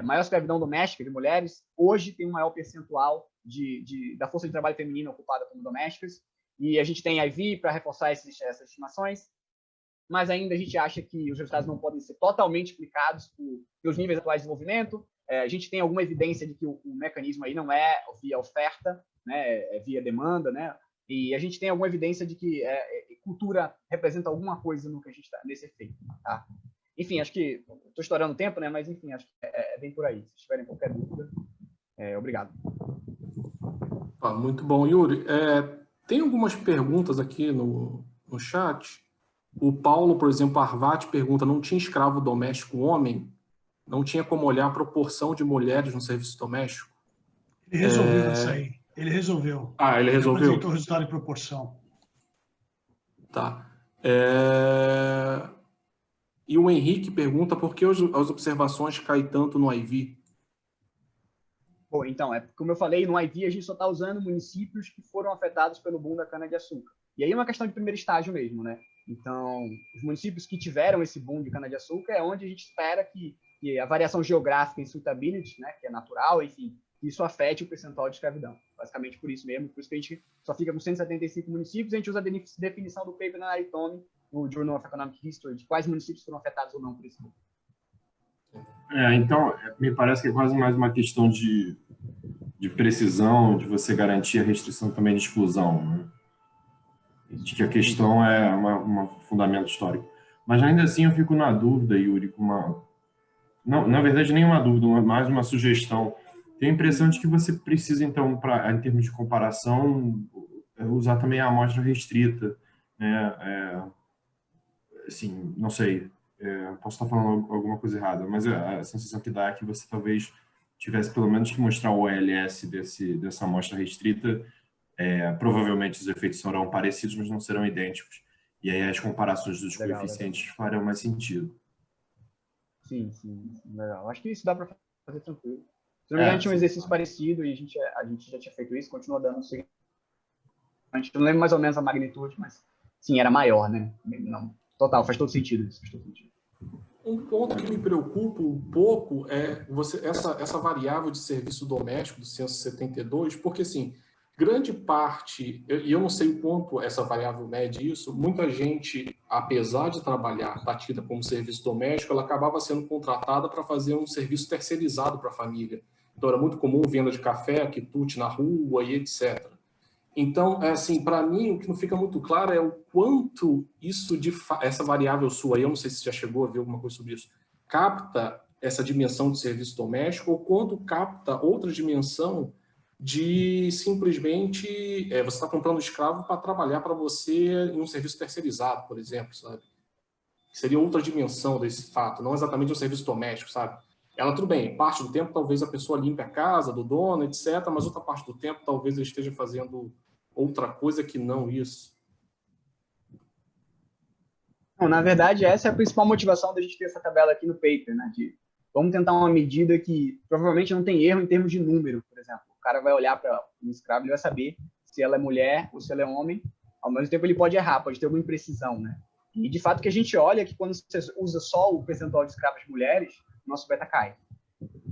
maior escravidão doméstica de mulheres, hoje tem um maior percentual da força de trabalho feminina ocupada como domésticas. E a gente tem IV para reforçar essas estimações, mas ainda a gente acha que os resultados não podem ser totalmente explicados pelos níveis atuais de desenvolvimento. A gente tem alguma evidência de que o mecanismo aí não é via oferta, né, é via demanda, né? E a gente tem alguma evidência de que cultura representa alguma coisa no que a gente está nesse efeito. Tá? Enfim, acho que estou estourando o tempo, né? Mas enfim, acho que é bem por aí. Se tiverem qualquer dúvida, obrigado. Muito bom, Yuri. Tem algumas perguntas aqui no chat. O Paulo, por exemplo, Arvati pergunta: não tinha escravo doméstico homem? Não tinha como olhar a proporção de mulheres no serviço doméstico? Ele resolveu isso aí. Ele resolveu. Ele resolveu? Ele apresentou o resultado em proporção. Tá. E o Henrique pergunta por que as observações caem tanto no IV? Bom, então, como eu falei, no IV a gente só está usando municípios que foram afetados pelo boom da cana-de-açúcar. E aí é uma questão de primeiro estágio mesmo, né? Então, os municípios que tiveram esse boom de cana-de-açúcar é onde a gente espera que a variação geográfica em suitability, né, que é natural, enfim, isso afete o percentual de escravidão. Basicamente por isso mesmo, por isso que a gente só fica com 175 municípios, a gente usa a definição do paper na Naritomi, no Journal of Economic History, de quais municípios foram afetados ou não por esse boom. Então, me parece que é quase mais uma questão de precisão, de você garantir a restrição também de exclusão, né? De que a questão é um fundamento histórico. Mas ainda assim eu fico na dúvida, Yuri, não, na verdade nenhuma dúvida, mais uma sugestão. Tenho a impressão de que você precisa, então, em termos de comparação, usar também a amostra restrita, né? Assim, não sei, posso estar falando alguma coisa errada, mas a sensação que dá é que você talvez tivesse pelo menos que mostrar o OLS dessa amostra restrita. Provavelmente os efeitos serão parecidos, mas não serão idênticos. E aí as comparações dos coeficientes farão mais sentido. Sim, legal. Acho que isso dá para fazer tranquilo. Se não me engano, tinha um exercício parecido e a gente já tinha feito isso, continua dando. A gente não lembra mais ou menos a magnitude, mas sim, era maior, né? Não, total, faz todo sentido isso. Faz todo sentido. Um ponto que me preocupa um pouco é essa variável de serviço doméstico do censo 72, porque, assim, grande parte, e eu não sei o quanto essa variável mede isso, muita gente, apesar de trabalhar, tá tida como serviço doméstico, ela acabava sendo contratada para fazer um serviço terceirizado para a família. Então, era muito comum venda de café, quitute na rua e etc. Então, assim, para mim, o que não fica muito claro é o quanto isso, essa variável sua aí, eu não sei se você já chegou a ver alguma coisa sobre isso, capta essa dimensão de serviço doméstico ou quanto capta outra dimensão de simplesmente você está comprando escravo para trabalhar para você em um serviço terceirizado, por exemplo, sabe? Seria outra dimensão desse fato, não exatamente um serviço doméstico, sabe? Ela, tudo bem, parte do tempo talvez a pessoa limpe a casa do dono, etc., mas outra parte do tempo talvez ele esteja fazendo outra coisa que não isso. Não, na verdade, essa é a principal motivação da gente ter essa tabela aqui no paper, né? Vamos tentar uma medida que provavelmente não tem erro em termos de número, por exemplo. O cara vai olhar para um escravo e vai saber se ela é mulher ou se ela é homem. Ao mesmo tempo, ele pode errar, pode ter alguma imprecisão, né? E, de fato, o que a gente olha é que quando você usa só o percentual de escravos mulheres, o nosso beta cai.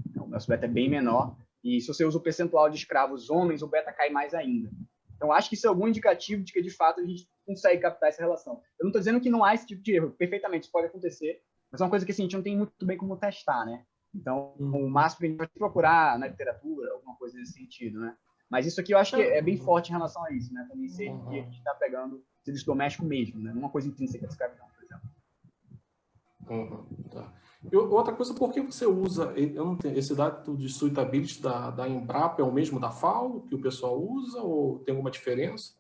Então, o nosso beta é bem menor. E se você usa o percentual de escravos homens, o beta cai mais ainda. Então, acho que isso é algum indicativo de que, de fato, a gente consegue captar essa relação. Eu não estou dizendo que não há esse tipo de erro. Perfeitamente, isso pode acontecer. Mas é uma coisa que assim, a gente não tem muito bem como testar, né? Então, o máximo que a gente vai procurar na literatura, alguma coisa nesse sentido, né? Mas isso aqui eu acho que é bem forte em relação a isso, né? Também sei que a gente está pegando serviço doméstico mesmo, né? Não uma coisa intrínseca de escravidão, por exemplo. Tá. E outra coisa, por que você usa, eu não tenho, esse dado de suitability da Embrapa é o mesmo da FAO, que o pessoal usa, ou tem alguma diferença?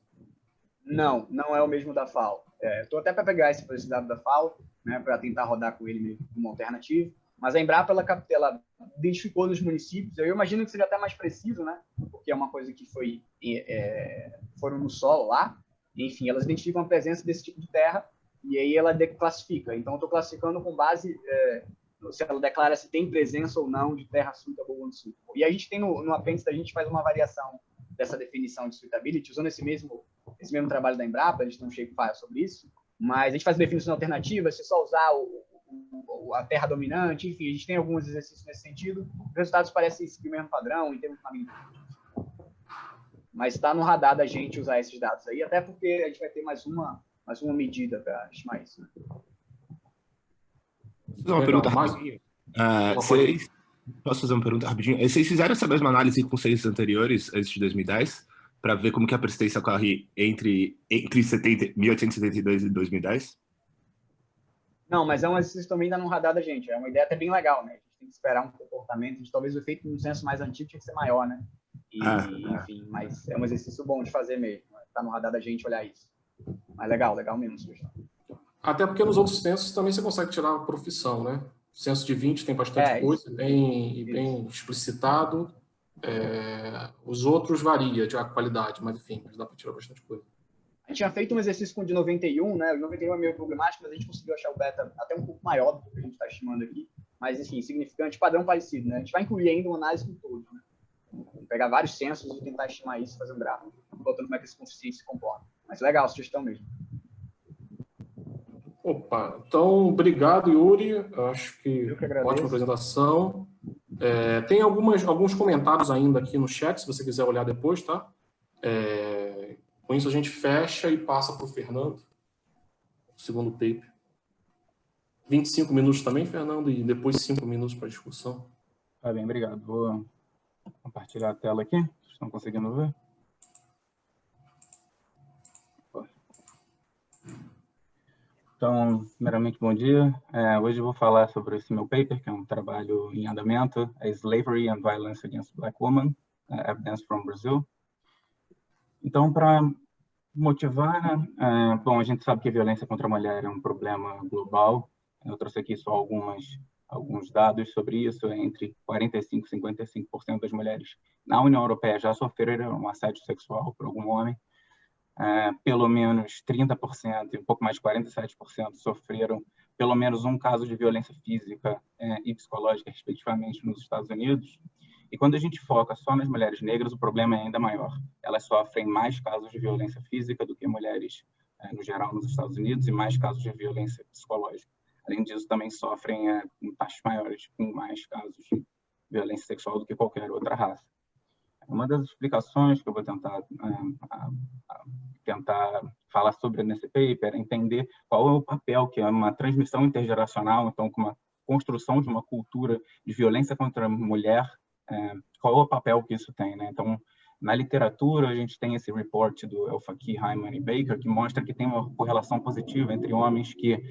Não é o mesmo da FAO. Estou até para pegar esse dado da FAO, né, para tentar rodar com ele como alternativo, mas a Embrapa ela identificou nos municípios, eu imagino que seja até mais preciso, né, porque é uma coisa que foram no solo lá, enfim, elas identificam a presença desse tipo de terra e aí ela declassifica. Então, eu estou classificando com base se ela declara se tem presença ou não de terra suitable ou unsuitable. E a gente tem no apêndice, a gente faz uma variação dessa definição de suitability, usando esse mesmo trabalho da Embrapa, a gente tem um shapefile sobre isso, mas a gente faz definições alternativas, se só usar a terra dominante, enfim, a gente tem alguns exercícios nesse sentido, os resultados parecem seguir o mesmo padrão em termos de magnitude. Mas está no radar da gente usar esses dados aí, até porque a gente vai ter mais uma medida para estimar isso. Né? Vou fazer uma pergunta rapidinho. Posso fazer uma pergunta rapidinho? Vocês fizeram essa mesma análise com censos anteriores, antes de 2010, para ver como que a persistência ocorre entre 1872 e 2010? Não, mas é um exercício que também ainda no radar da gente. É uma ideia até bem legal, né? A gente tem que esperar um comportamento. Talvez o efeito no censo mais antigo tinha que ser maior, né? Enfim, mas é um exercício bom de fazer mesmo. Está no radar da gente olhar isso. Mas legal mesmo, sugestão. Até porque nos outros censos também você consegue tirar a profissão, né? O censo de 20 tem bastante coisa, bem explicitado. Os outros varia de qualidade, mas enfim, dá para tirar bastante coisa. A gente tinha feito um exercício com o de 91, né? O de 91 é meio problemático, mas a gente conseguiu achar o beta até um pouco maior do que a gente está estimando aqui. Mas, enfim, significante, padrão parecido, né? A gente vai incluir ainda uma análise com todos, né? Vamos pegar vários censos e tentar estimar isso, fazer um gráfico, botando como é que esse coeficiente se comporta. Mas legal, sugestão mesmo. Opa, então, obrigado, Yuri. Acho que agradeço. Ótima apresentação. Tem alguns comentários ainda aqui no chat, se você quiser olhar depois, tá? Com isso a gente fecha e passa para o Fernando, o segundo paper. 25 minutos também, Fernando, e depois 5 minutos para discussão. Tá bem, obrigado. Vou compartilhar a tela aqui. Vocês estão conseguindo ver? Então, primeiramente, bom dia. Hoje eu vou falar sobre esse meu paper, que é um trabalho em andamento, Slavery and Violence Against Black Women, Evidence from Brazil. Então, para motivar, bom, a gente sabe que a violência contra a mulher é um problema global. Eu trouxe aqui só alguns dados sobre isso. Entre 45% e 55% das mulheres na União Europeia já sofreram um assédio sexual por algum homem. Pelo menos 30% e um pouco mais de 47% sofreram pelo menos um caso de violência física e psicológica, respectivamente, nos Estados Unidos. E quando a gente foca só nas mulheres negras, o problema é ainda maior. Elas sofrem mais casos de violência física do que mulheres, no geral, nos Estados Unidos, e mais casos de violência psicológica. Além disso, também sofrem em taxas maiores, com mais casos de violência sexual do que qualquer outra raça. Uma das explicações que eu vou tentar falar sobre nesse paper é entender qual é o papel que é uma transmissão intergeracional, então, com uma construção de uma cultura de violência contra a mulher, qual é o papel que isso tem, né? Então, na literatura, a gente tem esse report do El-Faqih, Hyman e Baker, que mostra que tem uma correlação positiva entre homens que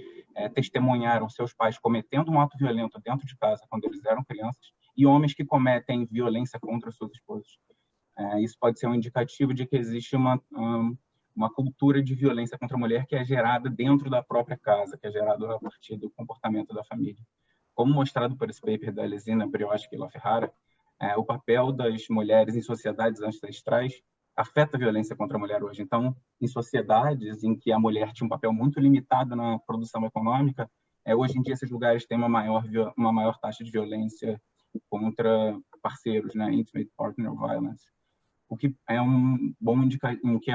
testemunharam seus pais cometendo um ato violento dentro de casa quando eles eram crianças e homens que cometem violência contra suas esposas. Isso pode ser um indicativo de que existe uma cultura de violência contra a mulher que é gerada dentro da própria casa, que é gerada a partir do comportamento da família. Como mostrado por esse paper da Alesina Brioche e LaFerrara, o papel das mulheres em sociedades ancestrais afeta a violência contra a mulher hoje. Então, em sociedades em que a mulher tinha um papel muito limitado na produção econômica, hoje em dia esses lugares têm uma maior taxa de violência contra parceiros, né? Intimate Partner Violence. O que é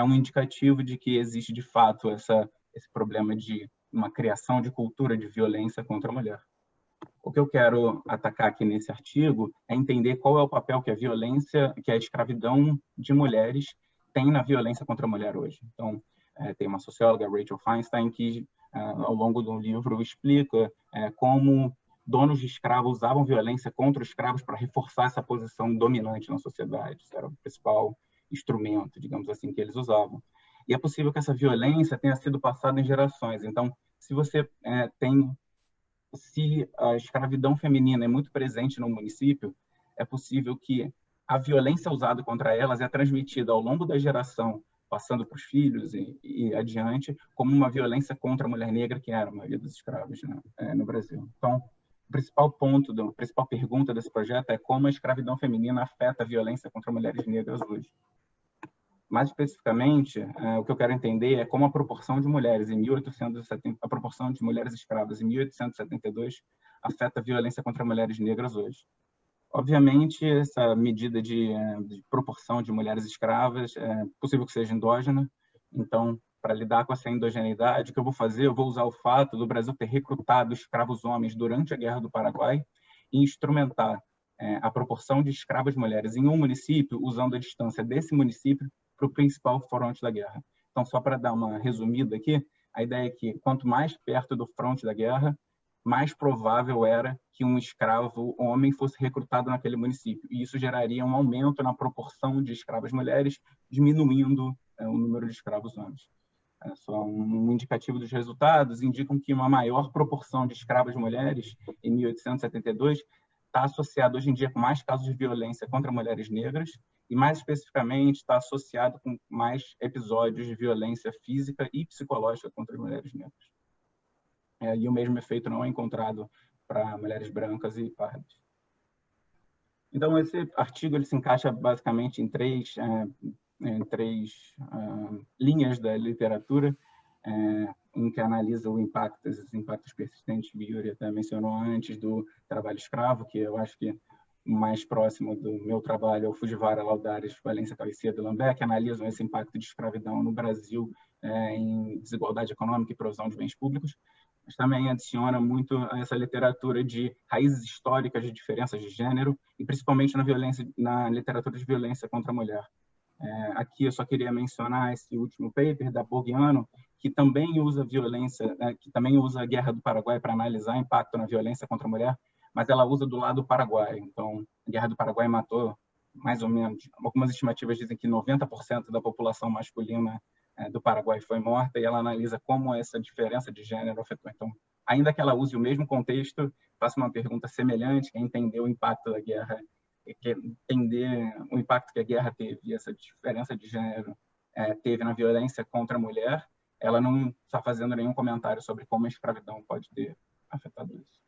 um indicativo de que existe, de fato, esse problema de uma criação de cultura de violência contra a mulher. O que eu quero atacar aqui nesse artigo é entender qual é o papel que a escravidão de mulheres tem na violência contra a mulher hoje. Então, tem uma socióloga, Rachel Feinstein, que ao longo do livro explica como donos de escravos usavam violência contra os escravos para reforçar essa posição dominante na sociedade. Isso era o principal instrumento, digamos assim, que eles usavam. E é possível que essa violência tenha sido passada em gerações. Então, se a escravidão feminina é muito presente no município, é possível que a violência usada contra elas é transmitida ao longo da geração passando para os filhos e adiante, como uma violência contra a mulher negra, que era a maioria dos escravos, né, no Brasil. Então, o principal ponto, a principal pergunta desse projeto é como a escravidão feminina afeta a violência contra mulheres negras hoje. Mais especificamente, o que eu quero entender é como a proporção de mulheres a proporção de mulheres escravas em 1872 afeta a violência contra mulheres negras hoje. Obviamente, essa medida de proporção de mulheres escravas é possível que seja endógena. Então, para lidar com essa endogeneidade, o que eu vou fazer? Eu vou usar o fato do Brasil ter recrutado escravos homens durante a Guerra do Paraguai e instrumentar a proporção de escravas mulheres em um município, usando a distância desse município para o principal fronte da guerra. Então, só para dar uma resumida aqui, a ideia é que quanto mais perto do fronte da guerra, mais provável era que um escravo homem fosse recrutado naquele município. E isso geraria um aumento na proporção de escravas mulheres, diminuindo o número de escravos homens. Só um indicativo dos resultados indicam que uma maior proporção de escravas mulheres em 1872 está associado hoje em dia com mais casos de violência contra mulheres negras e, mais especificamente, está associado com mais episódios de violência física e psicológica contra as mulheres negras. E o mesmo efeito não é encontrado para mulheres brancas e pardas. Então, esse artigo ele se encaixa basicamente em três linhas da literatura, em que analisa esses impactos persistentes que o Yuri até mencionou antes, do trabalho escravo, que eu acho que o mais próximo do meu trabalho é o Fujiwara, Laudares, Valência, Caicedo e Lambert, que analisam esse impacto de escravidão no Brasil em desigualdade econômica e provisão de bens públicos, mas também adiciona muito a essa literatura de raízes históricas de diferenças de gênero e principalmente na literatura de violência contra a mulher. Aqui eu só queria mencionar esse último paper da Borgiano, que também usa que também usa a Guerra do Paraguai para analisar o impacto na violência contra a mulher, mas ela usa do lado paraguaio. Então, a Guerra do Paraguai matou mais ou menos, algumas estimativas dizem que 90% da população masculina do Paraguai foi morta, e ela analisa como essa diferença de gênero afetou. Então, ainda que ela use o mesmo contexto, faça uma pergunta semelhante, que é entender o impacto da guerra, entender o impacto que a guerra teve e essa diferença de gênero teve na violência contra a mulher. Ela não está fazendo nenhum comentário sobre como a escravidão pode ter afetado isso.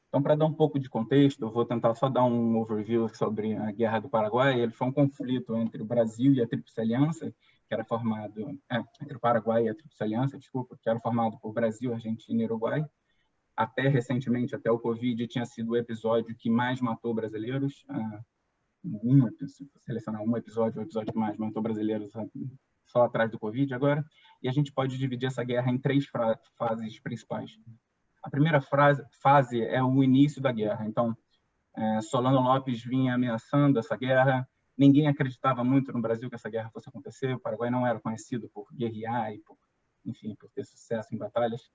Então, para dar um pouco de contexto, eu vou tentar só dar um overview sobre a Guerra do Paraguai. Ele foi um conflito entre o Brasil e a Tríplice Aliança, que era formado entre o Paraguai e a Tríplice Aliança, desculpa, que era formado por Brasil, Argentina e Uruguai. Até recentemente, até o Covid, tinha sido o episódio que mais matou brasileiros. Se selecionar um episódio, o episódio que mais matou brasileiros só atrás do Covid agora. E a gente pode dividir essa guerra em três fases principais. A primeira fase é o início da guerra. Então, Solano Lopes vinha ameaçando essa guerra. Ninguém acreditava muito no Brasil que essa guerra fosse acontecer. O Paraguai não era conhecido por guerrear e por ter sucesso em batalhas.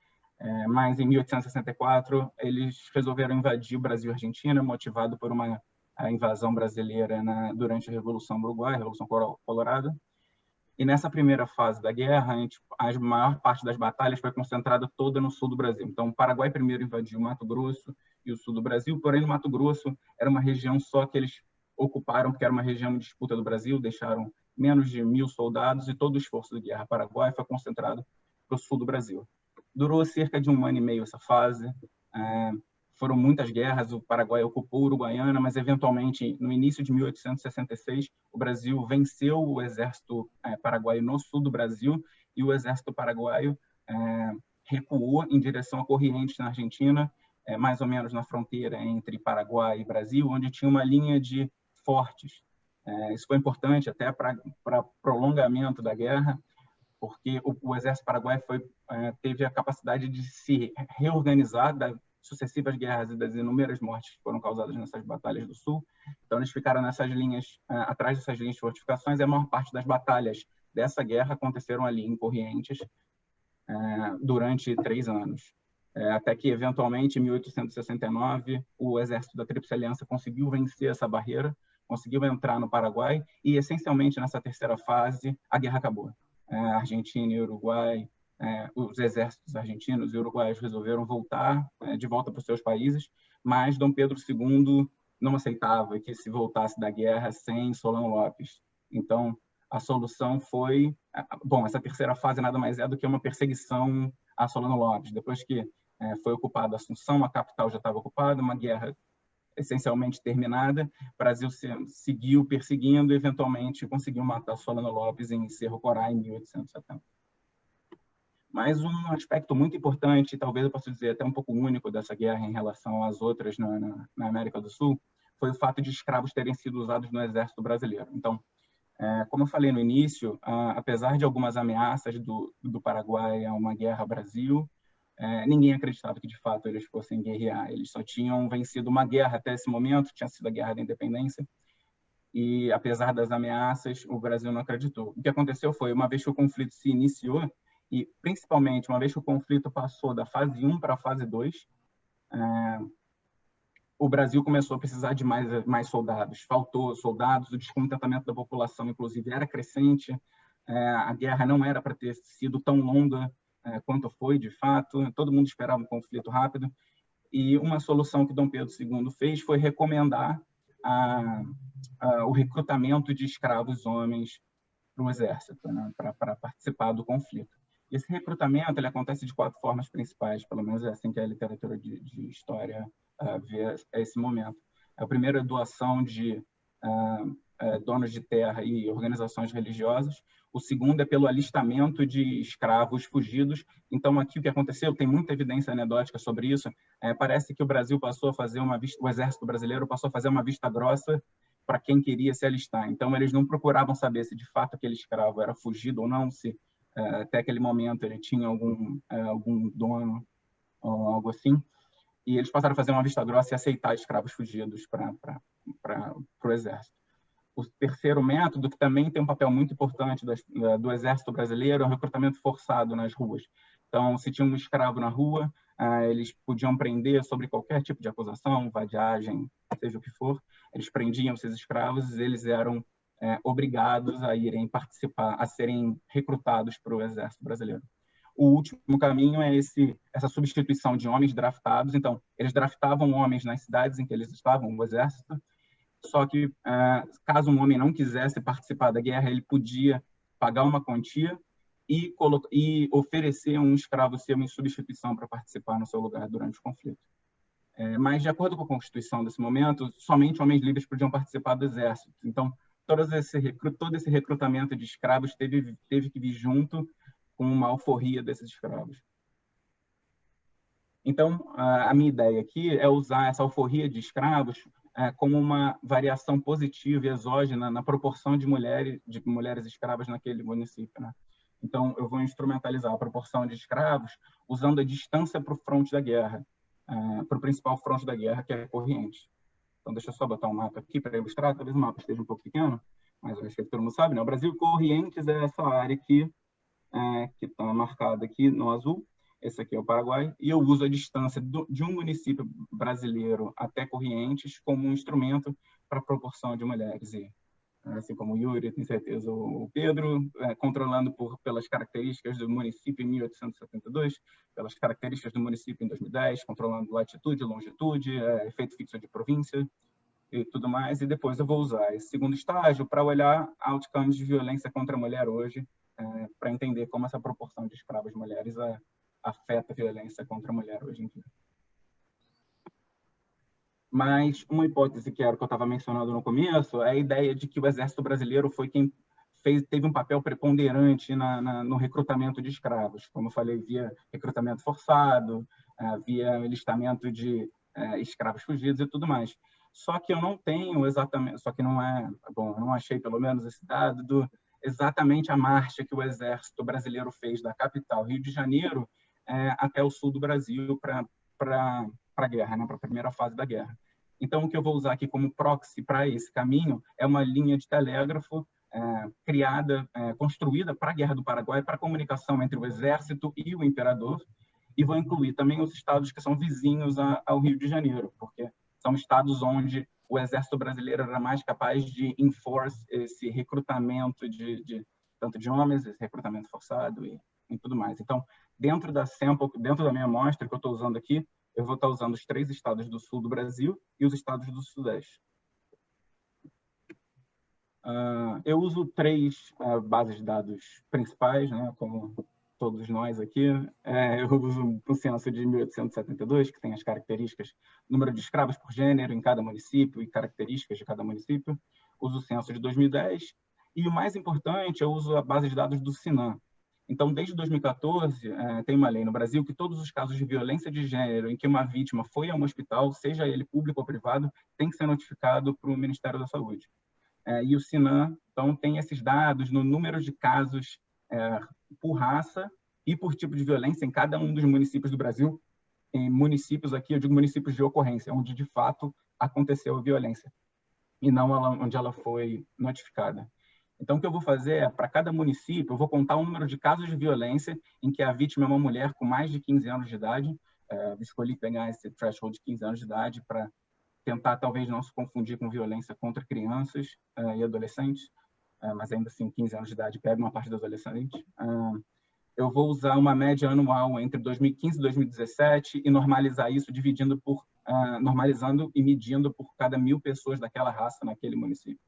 Mas em 1864 eles resolveram invadir o Brasil e a Argentina, motivado por uma invasão brasileira durante a Revolução do Uruguai, a Revolução Colorada. E nessa primeira fase da guerra, a maior parte das batalhas foi concentrada toda no sul do Brasil. Então, o Paraguai primeiro invadiu o Mato Grosso e o sul do Brasil, porém, no Mato Grosso era uma região só que eles ocuparam, porque era uma região de disputa do Brasil, deixaram menos de 1.000 soldados e todo o esforço de guerra paraguai foi concentrado para o sul do Brasil. Durou cerca de 1 ano e meio essa fase. Foram muitas guerras, o Paraguai ocupou a Uruguaiana, mas eventualmente, no início de 1866, o Brasil venceu o exército paraguaio no sul do Brasil e o exército paraguaio recuou em direção a Corrientes, na Argentina, mais ou menos na fronteira entre Paraguai e Brasil, onde tinha uma linha de fortes. Isso foi importante até para prolongamento da guerra, porque o exército paraguaio teve a capacidade de se reorganizar das sucessivas guerras e das inúmeras mortes que foram causadas nessas batalhas do Sul. Então, eles ficaram nessas linhas, atrás dessas linhas de fortificações, e a maior parte das batalhas dessa guerra aconteceram ali em Corrientes durante 3 anos. Até que, eventualmente, em 1869, o exército da Tríplice Aliança conseguiu vencer essa barreira, conseguiu entrar no Paraguai, e, essencialmente, nessa terceira fase, a guerra acabou. Argentina e Uruguai, os exércitos argentinos e uruguaios resolveram voltar de volta para os seus países, mas Dom Pedro II não aceitava que se voltasse da guerra sem Solano Lopes. Então, a solução foi... Bom, essa terceira fase nada mais é do que uma perseguição a Solano Lopes. Depois que foi ocupada Assunção, a capital já estava ocupada, uma guerra essencialmente terminada, o Brasil seguiu perseguindo e, eventualmente, conseguiu matar Solano Lopes em Cerro Corá, em 1870. Mas um aspecto muito importante, talvez eu possa dizer até um pouco único dessa guerra em relação às outras na América do Sul, foi o fato de escravos terem sido usados no exército brasileiro. Então, como eu falei no início, apesar de algumas ameaças do Paraguai a uma guerra ao Brasil, ninguém acreditava que, de fato, eles fossem guerrear. Eles só tinham vencido uma guerra até esse momento, tinha sido a Guerra da Independência, e, apesar das ameaças, o Brasil não acreditou. O que aconteceu foi, uma vez que o conflito se iniciou, e, principalmente, uma vez que o conflito passou da fase 1 para a fase 2, o Brasil começou a precisar de mais soldados. Faltou soldados, o descontentamento da população, inclusive, era crescente, a guerra não era para ter sido tão longa quanto foi, de fato, todo mundo esperava um conflito rápido, e uma solução que Dom Pedro II fez foi recomendar o recrutamento de escravos homens para o exército, né, para participar do conflito. Esse recrutamento ele acontece de 4 formas principais, pelo menos é assim que a literatura de história vê esse momento. A primeira é a doação de donos de terra e organizações religiosas. O segundo é pelo alistamento de escravos fugidos. Então, aqui o que aconteceu, tem muita evidência anedótica sobre isso, parece que o Brasil passou a fazer o exército brasileiro passou a fazer uma vista grossa para quem queria se alistar. Então, eles não procuravam saber se de fato aquele escravo era fugido ou não, se até aquele momento ele tinha algum dono ou algo assim, e eles passaram a fazer uma vista grossa e aceitar escravos fugidos para o exército. O terceiro método, que também tem um papel muito importante do exército brasileiro, é o recrutamento forçado nas ruas. Então, se tinha um escravo na rua, eles podiam prender sobre qualquer tipo de acusação, vadiagem, seja o que for, eles prendiam esses escravos e eles eram obrigados a irem participar, a serem recrutados para o exército brasileiro. O último caminho é essa substituição de homens draftados. Então, eles draftavam homens nas cidades em que eles estavam, o exército, só que, caso um homem não quisesse participar da guerra, ele podia pagar uma quantia e oferecer um escravo seu em substituição para participar no seu lugar durante o conflito. Mas, de acordo com a Constituição desse momento, somente homens livres podiam participar do exército. Então, todo esse recrutamento de escravos teve que vir junto com uma alforria desses escravos. Então, a minha ideia aqui é usar essa alforria de escravos como uma variação positiva e exógena na proporção de mulheres escravas naquele município, né? Então, eu vou instrumentalizar a proporção de escravos usando a distância para o fronte da guerra, para o principal fronte da guerra, que é Corrientes. Então, deixa eu só botar um mapa aqui para ilustrar. Talvez o mapa esteja um pouco pequeno, mas eu acho que todo mundo sabe, né? O Brasil, Corrientes é essa área aqui, que está marcada aqui no azul. Esse aqui é o Paraguai, e eu uso a distância de um município brasileiro até Corrientes como um instrumento para a proporção de mulheres. E, assim como o Yuri, tem certeza, o Pedro, controlando pelas características do município em 1872, pelas características do município em 2010, controlando latitude, longitude, efeito fixo de província e tudo mais. E depois eu vou usar esse segundo estágio para olhar outcomes de violência contra a mulher hoje, para entender como essa proporção de escravos mulheres afeta a violência contra a mulher hoje em dia. Mas uma hipótese que era o que eu estava mencionando no começo é a ideia de que o exército brasileiro foi quem teve um papel preponderante no recrutamento de escravos. Como eu falei, via recrutamento forçado, via alistamento de escravos fugidos e tudo mais. Só que eu não tenho exatamente, eu não achei pelo menos esse dado exatamente a marcha que o exército brasileiro fez da capital, Rio de Janeiro, até o sul do Brasil para a guerra, né, para a primeira fase da guerra. Então, o que eu vou usar aqui como proxy para esse caminho é uma linha de telégrafo construída para a Guerra do Paraguai, para a comunicação entre o exército e o imperador, e vou incluir também os estados que são vizinhos ao Rio de Janeiro, porque são estados onde o exército brasileiro era mais capaz de enforce esse recrutamento tanto de homens, esse recrutamento forçado e tudo mais. Então, dentro da minha amostra que eu estou usando aqui, eu vou estar usando os 3 estados do sul do Brasil e os estados do sudeste. Eu uso 3 bases de dados principais, né, como todos nós aqui. Eu uso o censo de 1872, que tem as características, número de escravos por gênero em cada município e características de cada município. Uso o censo de 2010. E o mais importante, eu uso a base de dados do SINAM. Então, desde 2014, tem uma lei no Brasil que todos os casos de violência de gênero em que uma vítima foi a um hospital, seja ele público ou privado, tem que ser notificado para o Ministério da Saúde. E o SINAM, então, tem esses dados no número de casos por raça e por tipo de violência em cada um dos municípios do Brasil. Em municípios aqui, eu digo municípios de ocorrência, onde de fato aconteceu a violência, e não onde ela foi notificada. Então, o que eu vou fazer é, para cada município, eu vou contar o número de casos de violência em que a vítima é uma mulher com mais de 15 anos de idade. Escolhi pegar esse threshold de 15 anos de idade para tentar, talvez, não se confundir com violência contra crianças e adolescentes, mas ainda assim, 15 anos de idade pega uma parte dos adolescentes. Eu vou usar uma média anual entre 2015 e 2017 e normalizar isso, normalizando e medindo por cada 1.000 pessoas daquela raça naquele município.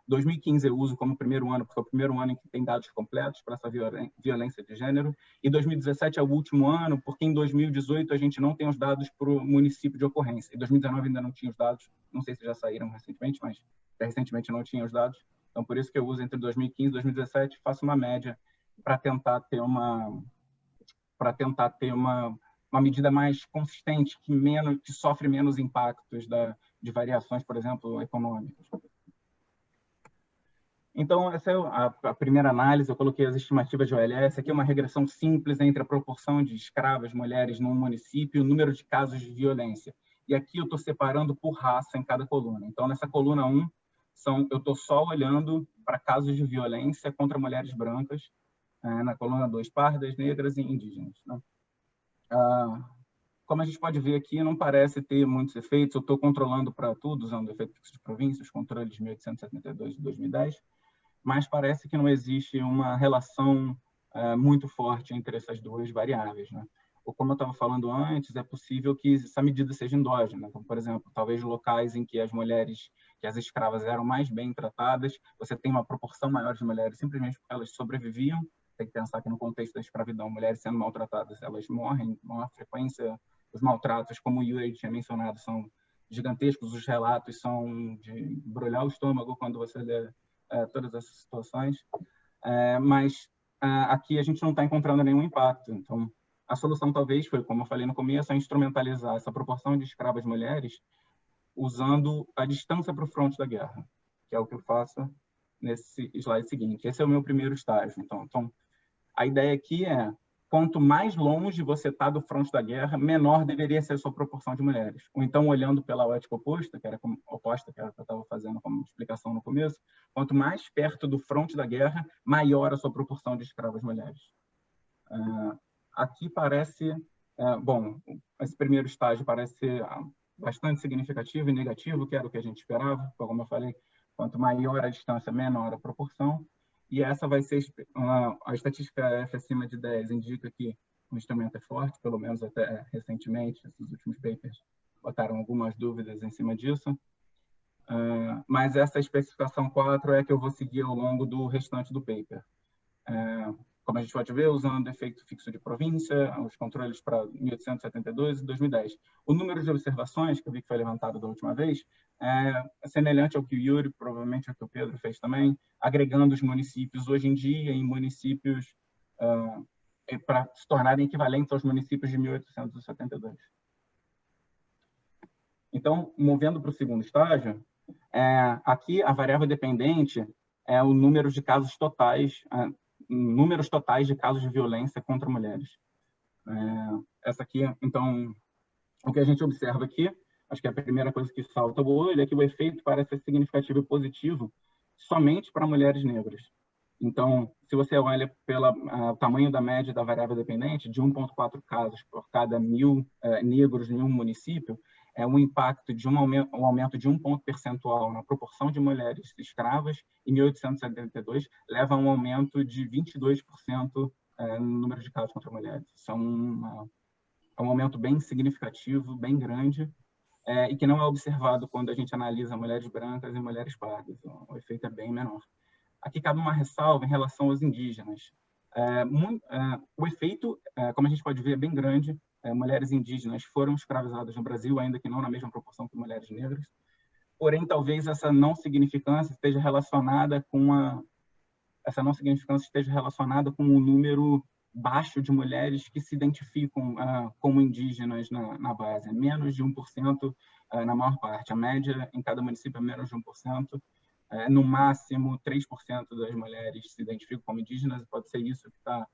2015 eu uso como primeiro ano, porque é o primeiro ano em que tem dados completos para essa violência de gênero, e 2017 é o último ano, porque em 2018 a gente não tem os dados para o município de ocorrência. Em 2019 ainda não tinha os dados, não sei se já saíram recentemente, mas recentemente não tinha os dados. Então, por isso que eu uso entre 2015 e 2017, faço uma média para tentar ter uma medida mais consistente, que sofre menos impactos de variações, por exemplo, econômicas. Então, essa é a primeira análise. Eu coloquei as estimativas de OLS. Aqui é uma regressão simples entre a proporção de escravas mulheres num município e o número de casos de violência. E aqui eu estou separando por raça em cada coluna. Então, nessa coluna 1, eu estou só olhando para casos de violência contra mulheres brancas. Na coluna 2, pardas, negras e indígenas. Né? Como a gente pode ver aqui, não parece ter muitos efeitos. Eu estou controlando para tudo, usando o efeito fixo de província, os controles de 1872 e 2010, mas parece que não existe uma relação muito forte entre essas duas variáveis. Né? Ou, como eu estava falando antes, é possível que essa medida seja endógena. Então, por exemplo, talvez locais em que as escravas eram mais bem tratadas, você tem uma proporção maior de mulheres simplesmente porque elas sobreviviam. Tem que pensar que no contexto da escravidão, mulheres sendo maltratadas, elas morrem, uma frequência, os maltratos, como o Yuri tinha mencionado, são gigantescos, os relatos são de embrulhar o estômago quando você lê todas essas situações, mas aqui a gente não está encontrando nenhum impacto. Então, a solução talvez foi, como eu falei no começo, instrumentalizar essa proporção de escravas mulheres usando a distância para o fronte da guerra, que é o que eu faço nesse slide seguinte. Esse é o meu primeiro estágio. Então a ideia aqui é, quanto mais longe você está do fronte da guerra, menor deveria ser a sua proporção de mulheres. Ou então, olhando pela ótica oposta, que era que eu estava fazendo como explicação no começo, quanto mais perto do fronte da guerra, maior a sua proporção de escravas mulheres. Aqui parece... esse primeiro estágio parece ser bastante significativo e negativo, que era o que a gente esperava, como eu falei, quanto maior a distância, menor a proporção. E essa vai ser a estatística F acima de 10 indica que o instrumento é forte, pelo menos até recentemente, esses últimos papers botaram algumas dúvidas em cima disso. Mas essa especificação 4 é que eu vou seguir ao longo do restante do paper. Como a gente pode ver, usando efeito fixo de província, os controles para 1872 e 2010. O número de observações, que eu vi que foi levantado da última vez, é semelhante ao que o Yuri, provavelmente ao que o Pedro fez também, agregando os municípios hoje em dia em municípios para se tornarem equivalentes aos municípios de 1872. Então, movendo para o segundo estágio, aqui a variável dependente é o número de casos totais, números totais de casos de violência contra mulheres. Essa aqui, então, o que a gente observa aqui, acho que a primeira coisa que salta o olho é que o efeito parece ser significativo e positivo somente para mulheres negras. Então, se você olha pelo tamanho da média da variável dependente, de 1,4 casos por cada 1.000 negros em um município, é um impacto de um aumento de 1 ponto percentual na proporção de mulheres escravas, em 1872, leva a um aumento de 22% no número de casos contra mulheres. Isso é um aumento bem significativo, bem grande, e que não é observado quando a gente analisa mulheres brancas e mulheres pardas. O efeito é bem menor. Aqui cabe uma ressalva em relação aos indígenas. O efeito, como a gente pode ver, é bem grande. Mulheres indígenas foram escravizadas no Brasil, ainda que não na mesma proporção que mulheres negras. Porém, talvez essa não significância esteja relacionada com o número baixo de mulheres que se identificam como indígenas na base. Menos de 1% na maior parte. A média em cada município é menos de 1%. No máximo, 3% das mulheres se identificam como indígenas, e pode ser isso que está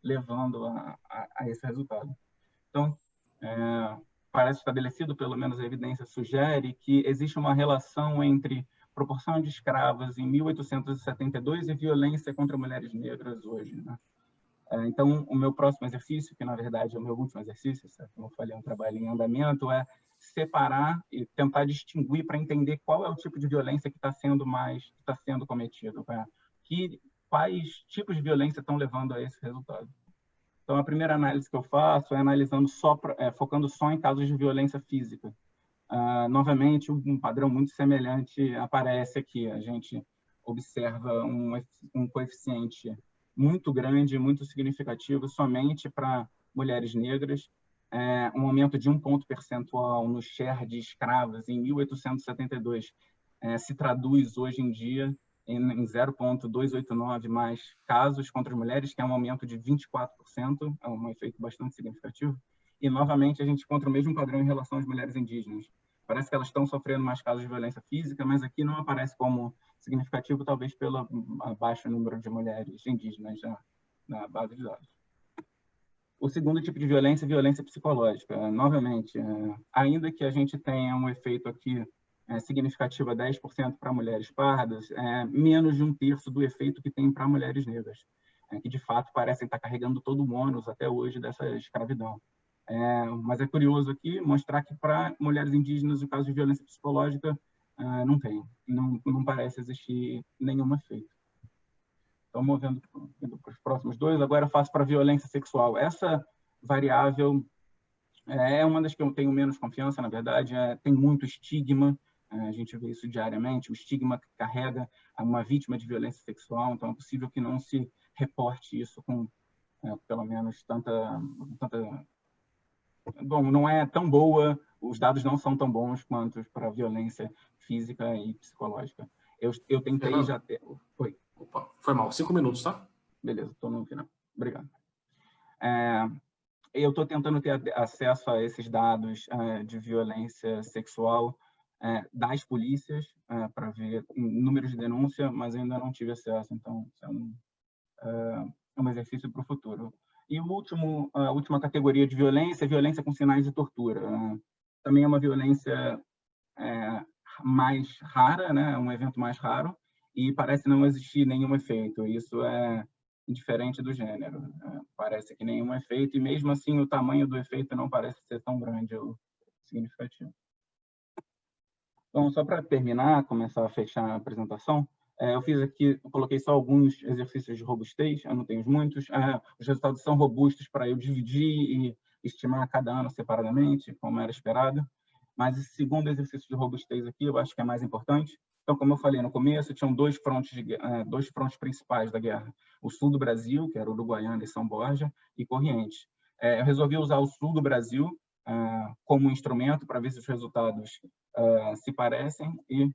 levando a esse resultado. Então, parece estabelecido, pelo menos a evidência sugere, que existe uma relação entre proporção de escravas em 1872 e violência contra mulheres negras hoje, né? Então, o meu próximo exercício, que na verdade é o meu último exercício, como eu falei, é um trabalho em andamento, é separar e tentar distinguir para entender qual é o tipo de violência que está sendo cometido, quais tipos de violência estão levando a esse resultado. Então, a primeira análise que eu faço é analisando focando só em casos de violência física. Novamente, um padrão muito semelhante aparece aqui. A gente observa um coeficiente muito grande, muito significativo, somente para mulheres negras, um aumento de 1 ponto percentual no share de escravos em 1872 se traduz hoje em dia em 0,289 mais casos contra as mulheres, que é um aumento de 24%, é um efeito bastante significativo. E, novamente, a gente encontra o mesmo padrão em relação às mulheres indígenas. Parece que elas estão sofrendo mais casos de violência física, mas aqui não aparece como significativo, talvez pelo baixo número de mulheres indígenas na base de dados. O segundo tipo de violência é violência psicológica. Novamente, ainda que a gente tenha um efeito aqui significativo a 10% para mulheres pardas, menos de 1/3 do efeito que tem para mulheres negras, que de fato parecem estar carregando todo o ônus até hoje dessa escravidão. Mas é curioso aqui mostrar que para mulheres indígenas, o caso de violência psicológica não parece existir nenhum efeito. Então, movendo para os próximos dois, agora eu faço para violência sexual. Essa variável é uma das que eu tenho menos confiança, na verdade, tem muito estigma, a gente vê isso diariamente, o estigma que carrega uma vítima de violência sexual, então é possível que não se reporte isso com, pelo menos, tanta... Bom, não é tão boa, os dados não são tão bons quanto para violência física e psicológica. Eu tentei já ter... Oi. Opa, foi mal. 5 minutos, tá? Beleza, estou no final. Obrigado. Eu estou tentando ter acesso a esses dados de violência sexual das polícias para ver números de denúncia, mas ainda não tive acesso, então isso é um exercício para o futuro. E a última categoria de violência é violência com sinais de tortura. Também é uma violência mais rara, né? Um evento mais raro, e parece não existir nenhum efeito. Isso é indiferente do gênero. Parece que nenhum efeito, e mesmo assim o tamanho do efeito não parece ser tão grande ou significativo. Então, só para terminar, começar a fechar a apresentação, eu coloquei só alguns exercícios de robustez, eu não tenho muitos. Os resultados são robustos para eu dividir e estimar cada ano separadamente, como era esperado. Mas esse segundo exercício de robustez aqui, eu acho que é mais importante. Então, como eu falei no começo, tinham dois frontes principais da guerra. O sul do Brasil, que era Uruguaiana e São Borja, e Corrientes. Eu resolvi usar o sul do Brasil como instrumento para ver se os resultados se parecem, e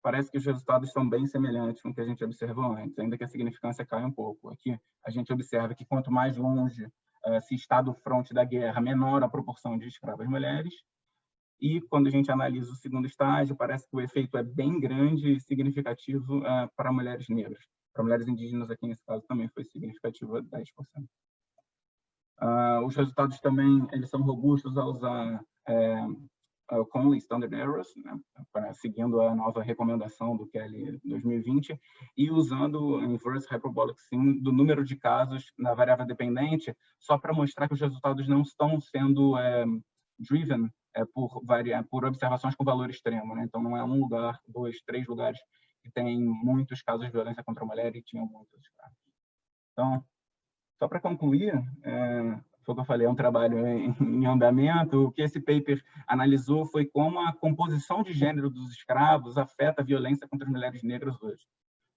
parece que os resultados são bem semelhantes com o que a gente observou antes, ainda que a significância caia um pouco. Aqui a gente observa que quanto mais longe se está do fronte da guerra, menor a proporção de escravas mulheres. E quando a gente analisa o segundo estágio, parece que o efeito é bem grande e significativo para mulheres negras. Para mulheres indígenas, aqui nesse caso, também foi significativo, 10%. Os resultados também eles são robustos a usar o Conley Standard Errors, né, seguindo a nova recomendação do Kelly 2020, e usando o Inverse Hyperbolic Sim do número de casos na variável dependente, só para mostrar que os resultados não estão sendo driven por observações com valor extremo, né? Então, não é um lugar, 2, 3 lugares que tem muitos casos de violência contra a mulher e tinham muitos escravos. Então, só para concluir, foi o que eu falei, é um trabalho em andamento. O que esse paper analisou foi como a composição de gênero dos escravos afeta a violência contra as mulheres negras hoje.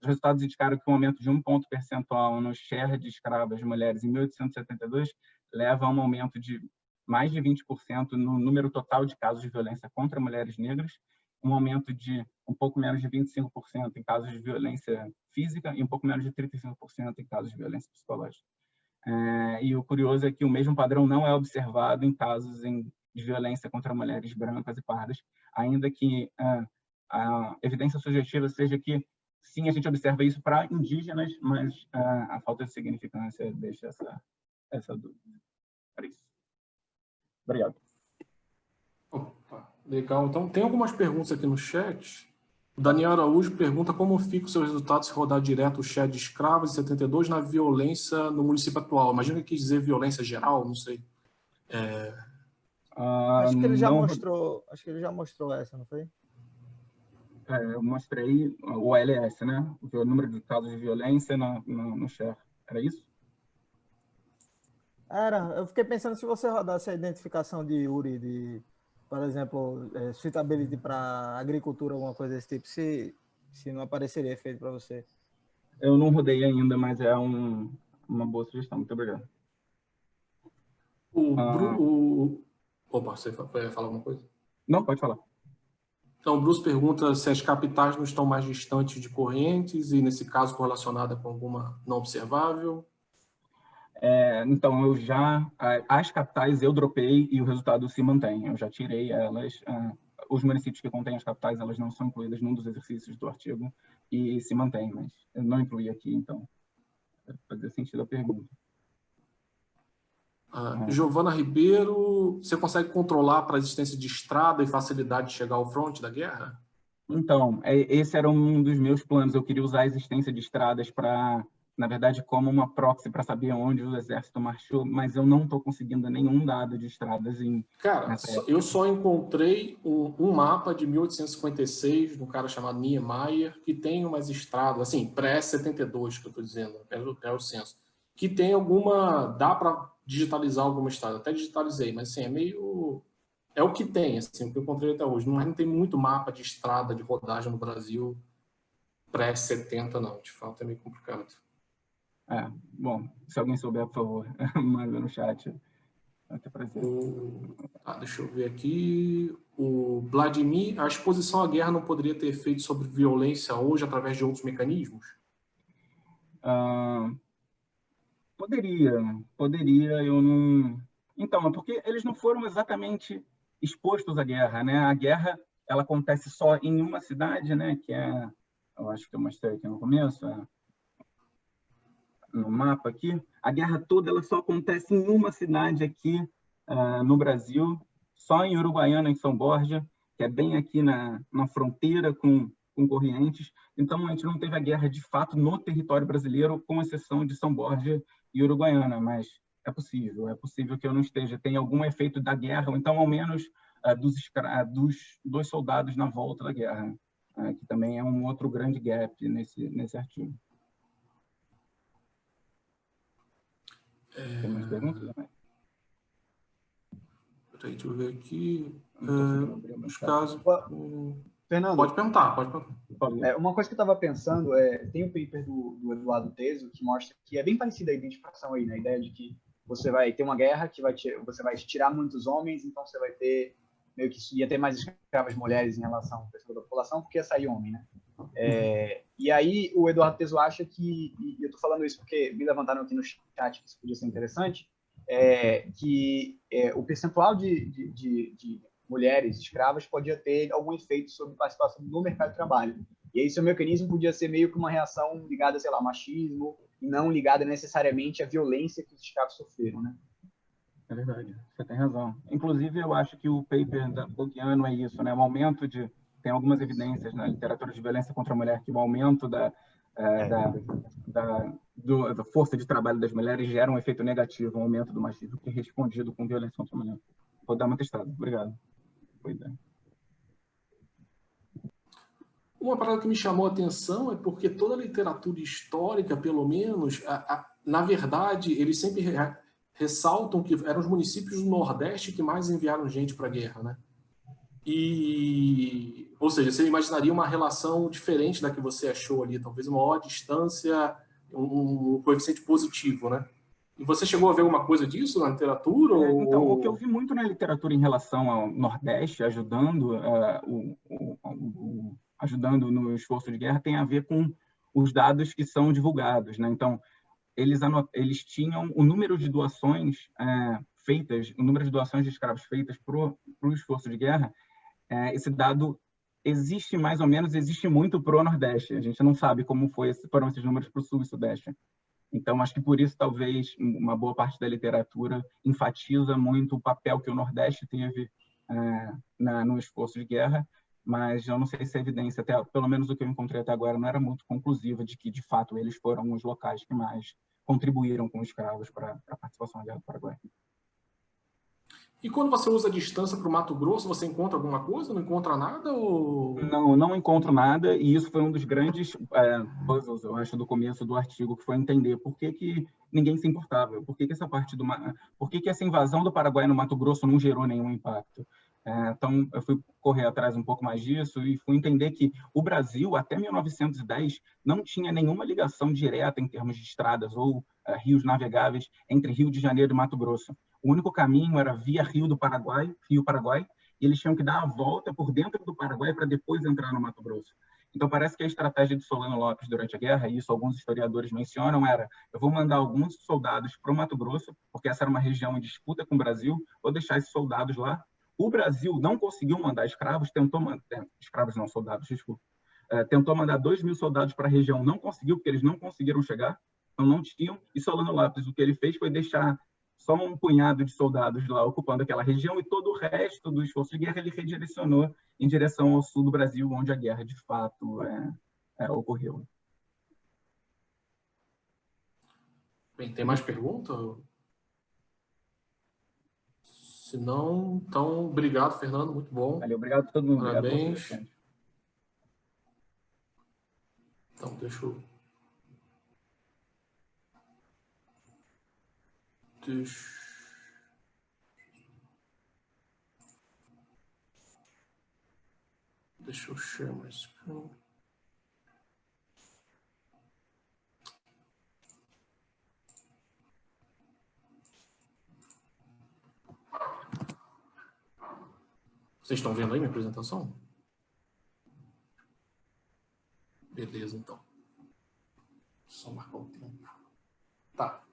Os resultados indicaram que o aumento de 1 ponto percentual no share de escravas mulheres em 1872 leva a um aumento de mais de 20% no número total de casos de violência contra mulheres negras, um aumento de um pouco menos de 25% em casos de violência física e um pouco menos de 35% em casos de violência psicológica. E o curioso é que o mesmo padrão não é observado em casos de violência contra mulheres brancas e pardas, ainda que a evidência subjetiva seja que, sim, a gente observa isso para indígenas, mas a falta de significância deixa essa dúvida. Para isso. Obrigado. Opa, legal. Então, tem algumas perguntas aqui no chat. O Daniel Araújo pergunta como fica o seu resultado se rodar direto o share de escravos em 72 na violência no município atual. Imagina que quis dizer violência geral, não sei. Acho que ele já mostrou essa, não foi? Eu mostrei o OLS, né? O número de casos de violência no share. Era isso? Era. Eu fiquei pensando se você rodasse a identificação de Yuri, por exemplo, suitability para agricultura, alguma coisa desse tipo, se não apareceria efeito para você. Eu não rodei ainda, mas é uma boa sugestão. Muito obrigado. Opa, você vai falar alguma coisa? Não, pode falar. Então, o Bruce pergunta se as capitais não estão mais distantes de correntes e, nesse caso, correlacionada com alguma não observável. Então, as capitais eu dropei e o resultado se mantém. Eu já tirei elas. Os municípios que contêm as capitais, elas não são incluídas num dos exercícios do artigo e se mantém, mas eu não incluí aqui, então, para fazer sentido a pergunta. Giovana Ribeiro, você consegue controlar para a existência de estrada e facilidade de chegar ao fronte da guerra? Então, esse era um dos meus planos. Eu queria usar a existência de estradas para, na verdade, como uma proxy para saber onde o exército marchou, mas eu não estou conseguindo nenhum dado de estradas Cara, eu só encontrei um mapa de 1856, de um cara chamado Niemeyer, que tem umas estradas, assim, pré-72, que eu estou dizendo, até o censo, que tem dá para digitalizar alguma estrada. Até digitalizei, mas assim, é o que tem, assim, o que eu encontrei até hoje. Não tem muito mapa de estrada, de rodagem no Brasil pré-70, não. De fato, é meio complicado. Bom, se alguém souber, por favor, manda no chat. Deixa eu ver aqui. O Vladimir, a exposição à guerra não poderia ter efeito sobre violência hoje através de outros mecanismos? Poderia, eu não... Então, é porque eles não foram exatamente expostos à guerra, né? A guerra, ela acontece só em uma cidade, né? Que eu acho que eu mostrei aqui no começo, no mapa aqui. A guerra toda, ela só acontece em uma cidade aqui no Brasil, só em Uruguaiana, em São Borja, que é bem aqui na fronteira com Corrientes. Então, a gente não teve a guerra, de fato, no território brasileiro, com exceção de São Borja e Uruguaiana, mas é possível que eu não esteja. Tem algum efeito da guerra, ou então, ao menos, dos soldados na volta da guerra, que também é um outro grande gap nesse artigo. Tem mais perguntas? Deixa eu ver aqui. Nos casos... Fernando, pode perguntar. Uma coisa que eu estava pensando tem um paper do Eduardo Teso que mostra que é bem parecida a identificação aí, né? A ideia de que você vai ter uma guerra que você vai tirar muitos homens, então você vai ter meio que ia ter mais escravas mulheres em relação ao pessoal da população, porque ia sair homem, né? E aí o Eduardo Teso acha que, e eu estou falando isso porque me levantaram aqui no chat que isso podia ser interessante, que o percentual de mulheres escravas podia ter algum efeito sobre a participação no mercado de trabalho. E aí seu mecanismo podia ser meio que uma reação ligada, sei lá, ao machismo, e não ligada necessariamente à violência que os escravos sofreram, né? É verdade, você tem razão. Inclusive, eu acho que o paper da Bogiano é isso, né? O aumento tem algumas evidências na literatura de violência contra a mulher que o aumento da força de trabalho das mulheres gera um efeito negativo, um aumento do machismo que é respondido com violência contra a mulher. Vou dar uma testada. Obrigado. Uma parada que me chamou a atenção é porque toda a literatura histórica, pelo menos, na verdade, eles sempre ressaltam que eram os municípios do Nordeste que mais enviaram gente para a guerra, né? Ou seja, você imaginaria uma relação diferente da que você achou ali, talvez uma maior distância, um coeficiente positivo, né? E você chegou a ver alguma coisa disso na literatura? Então, o que eu vi muito na literatura em relação ao Nordeste, ajudando no esforço de guerra, tem a ver com os dados que são divulgados, né? Então, eles tinham o número de doações feitas, o número de doações de escravos feitas para o esforço de guerra. Esse dado existe mais ou menos, existe muito para o Nordeste. A gente não sabe como foram esses números para o Sul e Sudeste. Então, acho que por isso, talvez, uma boa parte da literatura enfatiza muito o papel que o Nordeste teve no esforço de guerra, mas eu não sei se a evidência, pelo menos o que eu encontrei até agora, não era muito conclusiva de que, de fato, eles foram os locais que mais contribuíram com os escravos para a participação na Guerra do Paraguai. E quando você usa a distância para o Mato Grosso, você encontra alguma coisa? Não encontra nada? Ou... Não encontro nada, e isso foi um dos grandes puzzles, eu acho, do começo do artigo, que foi entender por que ninguém se importava, por que essa invasão do Paraguai no Mato Grosso não gerou nenhum impacto. Então, eu fui correr atrás um pouco mais disso e fui entender que o Brasil, até 1910, não tinha nenhuma ligação direta em termos de estradas ou rios navegáveis entre Rio de Janeiro e Mato Grosso. O único caminho era via Rio Paraguai, e eles tinham que dar a volta por dentro do Paraguai para depois entrar no Mato Grosso. Então, parece que a estratégia de Solano Lopes durante a guerra, e isso alguns historiadores mencionam, era: eu vou mandar alguns soldados para o Mato Grosso, porque essa era uma região em disputa com o Brasil, vou deixar esses soldados lá. O Brasil não conseguiu mandar escravos, tentou mandar 2.000 soldados para a região, não conseguiu, porque eles não conseguiram chegar, então não tinham. E Solano Lopes, o que ele fez foi deixar só um punhado de soldados lá ocupando aquela região, e todo o resto do esforço de guerra ele redirecionou em direção ao sul do Brasil, onde a guerra de fato ocorreu. Bem, tem mais pergunta? Se não, então, obrigado, Fernando, muito bom. Valeu, obrigado a todo mundo. Parabéns. Então, deixa eu share my screen. Vocês estão vendo aí minha apresentação? Beleza, então. Só marcar o tempo. Tá.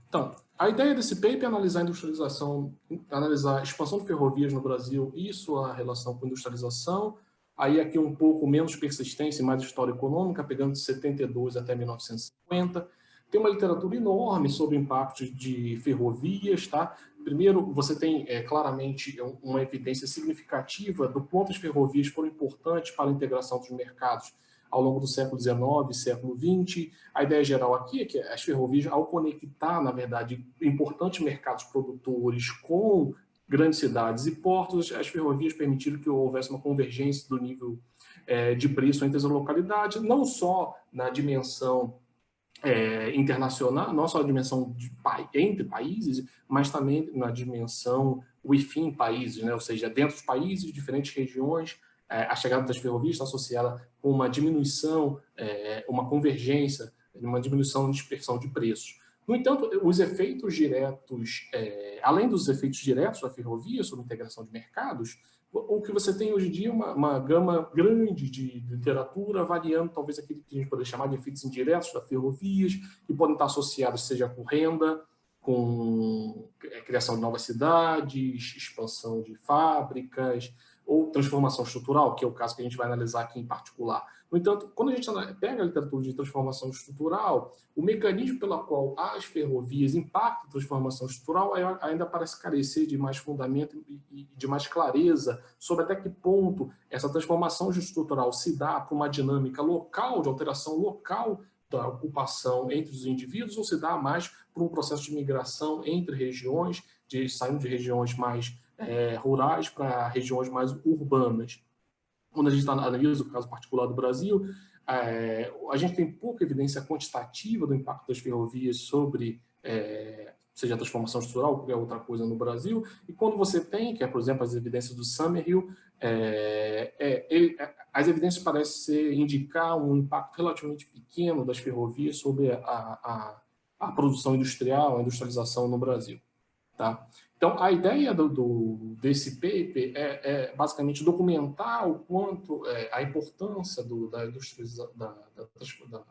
Então, a ideia desse paper é analisar a industrialização, analisar a expansão de ferrovias no Brasil e sua relação com a industrialização. Aí aqui um pouco menos persistência e mais história econômica, pegando de 72 até 1950. Tem uma literatura enorme sobre o impacto de ferrovias, tá? Primeiro, você tem claramente uma evidência significativa do quanto as ferrovias foram importantes para a integração dos mercados ao longo do século XIX e século XX. A ideia geral aqui é que as ferrovias, ao conectar, na verdade, importantes mercados produtores com grandes cidades e portos, as ferrovias permitiram que houvesse uma convergência do nível de preço entre as localidades, não só na dimensão internacional, não só na dimensão entre países, mas também na dimensão within países, né? Ou seja, dentro dos países, diferentes regiões. A chegada das ferrovias está associada com uma diminuição, uma convergência, uma diminuição de dispersão de preços. No entanto, os efeitos diretos, além dos efeitos diretos da ferrovia sobre a integração de mercados, o que você tem hoje em dia é uma gama grande de literatura, variando talvez aquilo que a gente poderia chamar de efeitos indiretos da ferrovias, que podem estar associados, seja com renda, com criação de novas cidades, expansão de fábricas, ou transformação estrutural, que é o caso que a gente vai analisar aqui em particular. No entanto, quando a gente pega a literatura de transformação estrutural, o mecanismo pelo qual as ferrovias impactam a transformação estrutural ainda parece carecer de mais fundamento e de mais clareza sobre até que ponto essa transformação estrutural se dá por uma dinâmica local, de alteração local da ocupação entre os indivíduos, ou se dá mais por um processo de migração entre regiões, saindo de regiões mais rurais para regiões mais urbanas. Quando a gente analisa o caso particular do Brasil, a gente tem pouca evidência quantitativa do impacto das ferrovias sobre seja a transformação estrutural ou qualquer outra coisa no Brasil. E quando você tem, que é, por exemplo, as evidências do Summerhill, as evidências parecem indicar um impacto relativamente pequeno das ferrovias sobre a produção industrial, a industrialização no Brasil. Tá? Então, a ideia desse paper é basicamente documentar o quanto a importância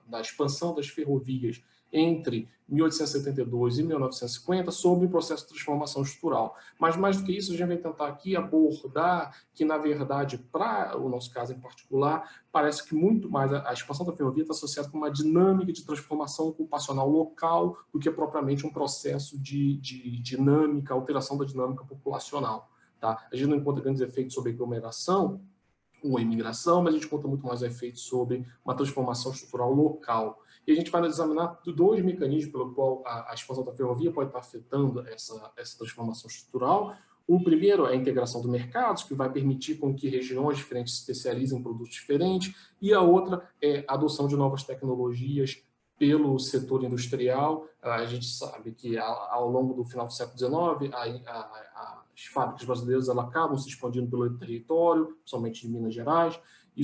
da expansão das ferrovias entre 1872 e 1950 sobre o processo de transformação estrutural. Mas, mais do que isso, a gente vai tentar aqui abordar que, na verdade, para o nosso caso em particular, parece que muito mais a expansão da ferrovia está associada com uma dinâmica de transformação ocupacional local do que propriamente um processo de dinâmica, alteração da dinâmica populacional. Tá? A gente não encontra grandes efeitos sobre aglomeração ou imigração, mas a gente conta muito mais efeitos sobre uma transformação estrutural local. E a gente vai examinar dois mecanismos pelo qual a expansão da ferrovia pode estar afetando essa transformação estrutural. O primeiro é a integração de mercados, que vai permitir com que regiões diferentes se especializem em produtos diferentes, e a outra é a adoção de novas tecnologias pelo setor industrial. A gente sabe que ao longo do final do século XIX, as fábricas brasileiras acabam se expandindo pelo território, principalmente de Minas Gerais. E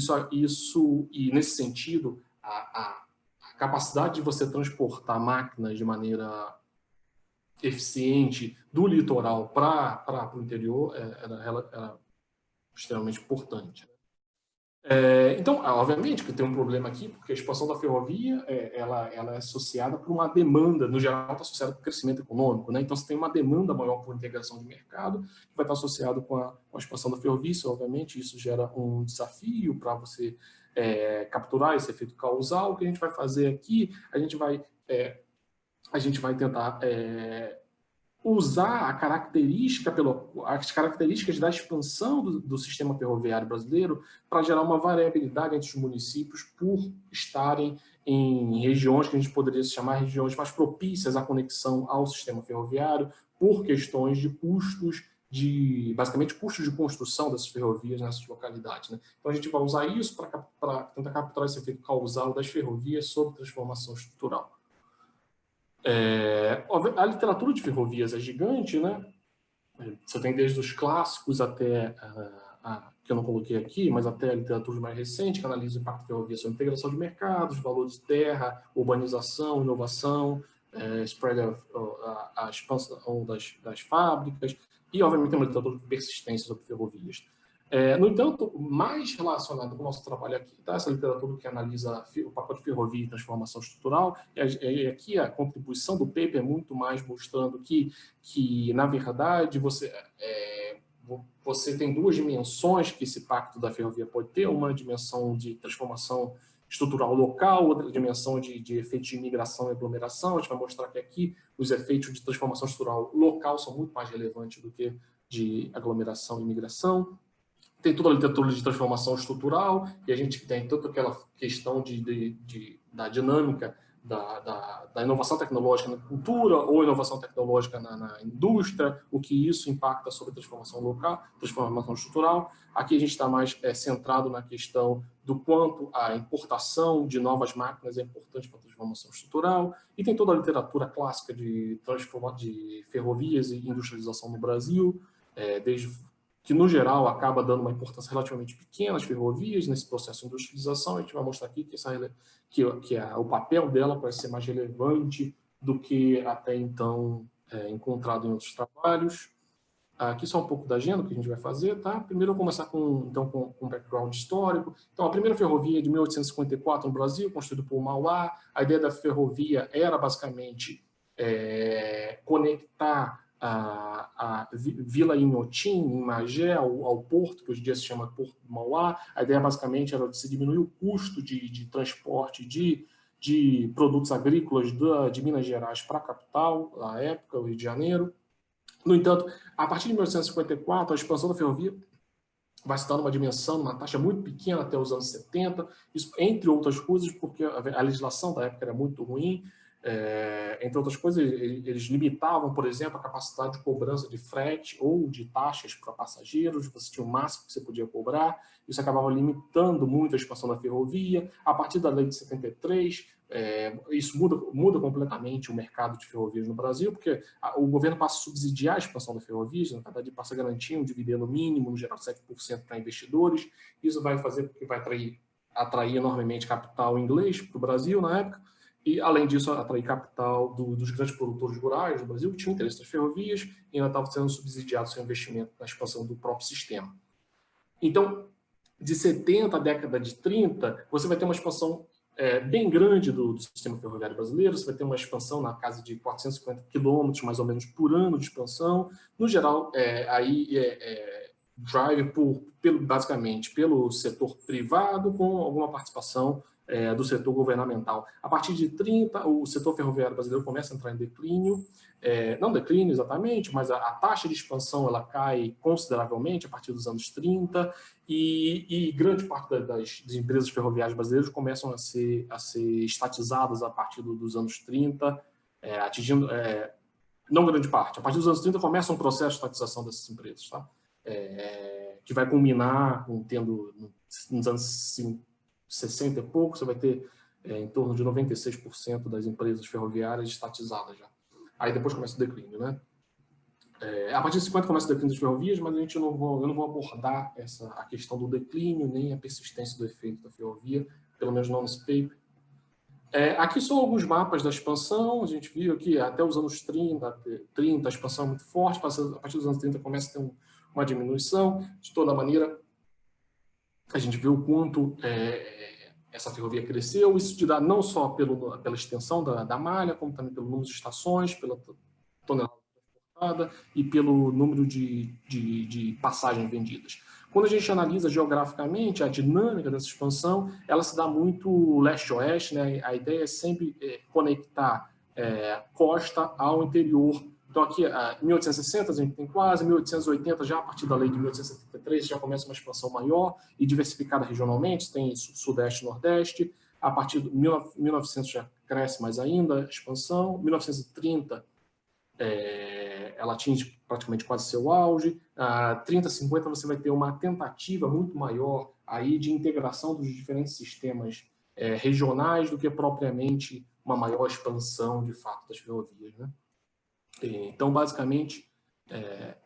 nesse sentido, a capacidade de você transportar máquinas de maneira eficiente do litoral para o interior era extremamente importante. Então, obviamente que tem um problema aqui, porque a expansão da ferrovia ela é associada por uma demanda, no geral está associada com o crescimento econômico, né? Então, você tem uma demanda maior por integração de mercado, que vai estar associado com a expansão da ferrovia. Obviamente, isso gera um desafio para você capturar esse efeito causal. O que a gente vai fazer aqui, a gente vai tentar usar as características da expansão do sistema ferroviário brasileiro para gerar uma variabilidade entre os municípios por estarem em regiões que a gente poderia chamar regiões mais propícias à conexão ao sistema ferroviário, por questões de custos, basicamente custos de construção dessas ferrovias nessas localidades. Né? Então a gente vai usar isso para tentar capturar esse efeito causal das ferrovias sobre transformação estrutural. A literatura de ferrovias é gigante, né? Você tem desde os clássicos até, que eu não coloquei aqui, mas até a literatura mais recente, que analisa o impacto da ferrovia sobre a integração de mercados, valor de terra, urbanização, inovação, a expansão das fábricas, e, obviamente, tem uma literatura de persistência sobre ferrovias. No entanto, mais relacionado com o nosso trabalho aqui, tá? Essa literatura que analisa o papel de ferrovia e transformação estrutural, e aqui a contribuição do paper é muito mais mostrando que na verdade, você tem duas dimensões que esse pacto da ferrovia pode ter, uma dimensão de transformação estrutural local, outra dimensão de efeitos de imigração e aglomeração. A gente vai mostrar que aqui os efeitos de transformação estrutural local são muito mais relevantes do que de aglomeração e imigração. Tem toda a literatura de transformação estrutural, e a gente tem toda aquela questão da dinâmica da inovação tecnológica na cultura ou inovação tecnológica na indústria, o que isso impacta sobre a transformação local, transformação estrutural. Aqui a gente está mais centrado na questão do quanto a importação de novas máquinas é importante para a transformação estrutural, e tem toda a literatura clássica de ferrovias e industrialização no Brasil, que, no geral, acaba dando uma importância relativamente pequena às ferrovias nesse processo de industrialização. A gente vai mostrar aqui que o papel dela pode ser mais relevante do que até então encontrado em outros trabalhos. Aqui só um pouco da agenda que a gente vai fazer. Tá? Primeiro eu vou começar com um background histórico. Então, a primeira ferrovia é de 1854 no Brasil, construída por Mauá. A ideia da ferrovia era, basicamente, conectar a Vila Inhotim, em Magé, ao porto, que hoje em dia se chama Porto do Mauá. A ideia, basicamente, era de se diminuir o custo de transporte de produtos agrícolas de Minas Gerais para a capital, na época, o Rio de Janeiro. No entanto, a partir de 1854, a expansão da ferrovia vai se dar numa dimensão, numa taxa muito pequena até os anos 70, isso, entre outras coisas, porque a legislação da época era muito ruim. Entre outras coisas, eles limitavam, por exemplo, a capacidade de cobrança de frete ou de taxas para passageiros. Você tinha o máximo que você podia cobrar. Isso acabava limitando muito a expansão da ferrovia. A partir da lei de 73, isso muda completamente o mercado de ferrovias no Brasil, porque o governo passa a subsidiar a expansão da ferrovia, na verdade passa a garantir um dividendo mínimo, no geral 7% para investidores. Isso vai fazer com que vai atrair enormemente capital inglês para o Brasil na época, e além disso atrair capital dos grandes produtores rurais do Brasil, que tinham interesse nas ferrovias e ainda estavam sendo subsidiados seu investimento na expansão do próprio sistema. Então, de 70 à década de 30, você vai ter uma expansão bem grande do sistema ferroviário brasileiro. Você vai ter uma expansão na casa de 450 quilômetros, mais ou menos, por ano de expansão. No geral, drive basicamente pelo setor privado, com alguma participação do setor governamental. A partir de 30, o setor ferroviário brasileiro começa a entrar em declínio, não declínio exatamente, mas a taxa de expansão ela cai consideravelmente a partir dos anos 30, e grande parte das empresas ferroviárias brasileiras começam a ser estatizadas a partir dos anos 30, atingindo, não grande parte, a partir dos anos 30 começa um processo de estatização dessas empresas, tá? Que vai culminar tendo, nos anos 60 e pouco, você vai ter em torno de 96% das empresas ferroviárias estatizadas já. Aí depois começa o declínio, né? A partir de 50 começa o declínio das ferrovias, mas eu não vou abordar a questão do declínio, nem a persistência do efeito da ferrovia, pelo menos não nesse paper. Aqui são alguns mapas da expansão. A gente viu aqui até os anos 30 a expansão é muito forte, a partir dos anos 30 começa a ter uma diminuição. De toda maneira, a gente viu o quanto essa ferrovia cresceu. Isso te dá não só pela extensão da malha, como também pelo número de estações, pela tonelada transportada e pelo número de passagens vendidas. Quando a gente analisa geograficamente a dinâmica dessa expansão, ela se dá muito leste-oeste, né? A ideia é sempre conectar costa ao interior. Então, aqui, em 1860, a gente tem quase, 1880, já a partir da lei de 1873, já começa uma expansão maior e diversificada regionalmente, tem sudeste e nordeste. A partir de 1900 já cresce mais ainda a expansão. 1930, ela atinge praticamente quase seu auge. 30, 50, você vai ter uma tentativa muito maior aí de integração dos diferentes sistemas regionais do que propriamente uma maior expansão, de fato, das ferrovias, né? Então, basicamente,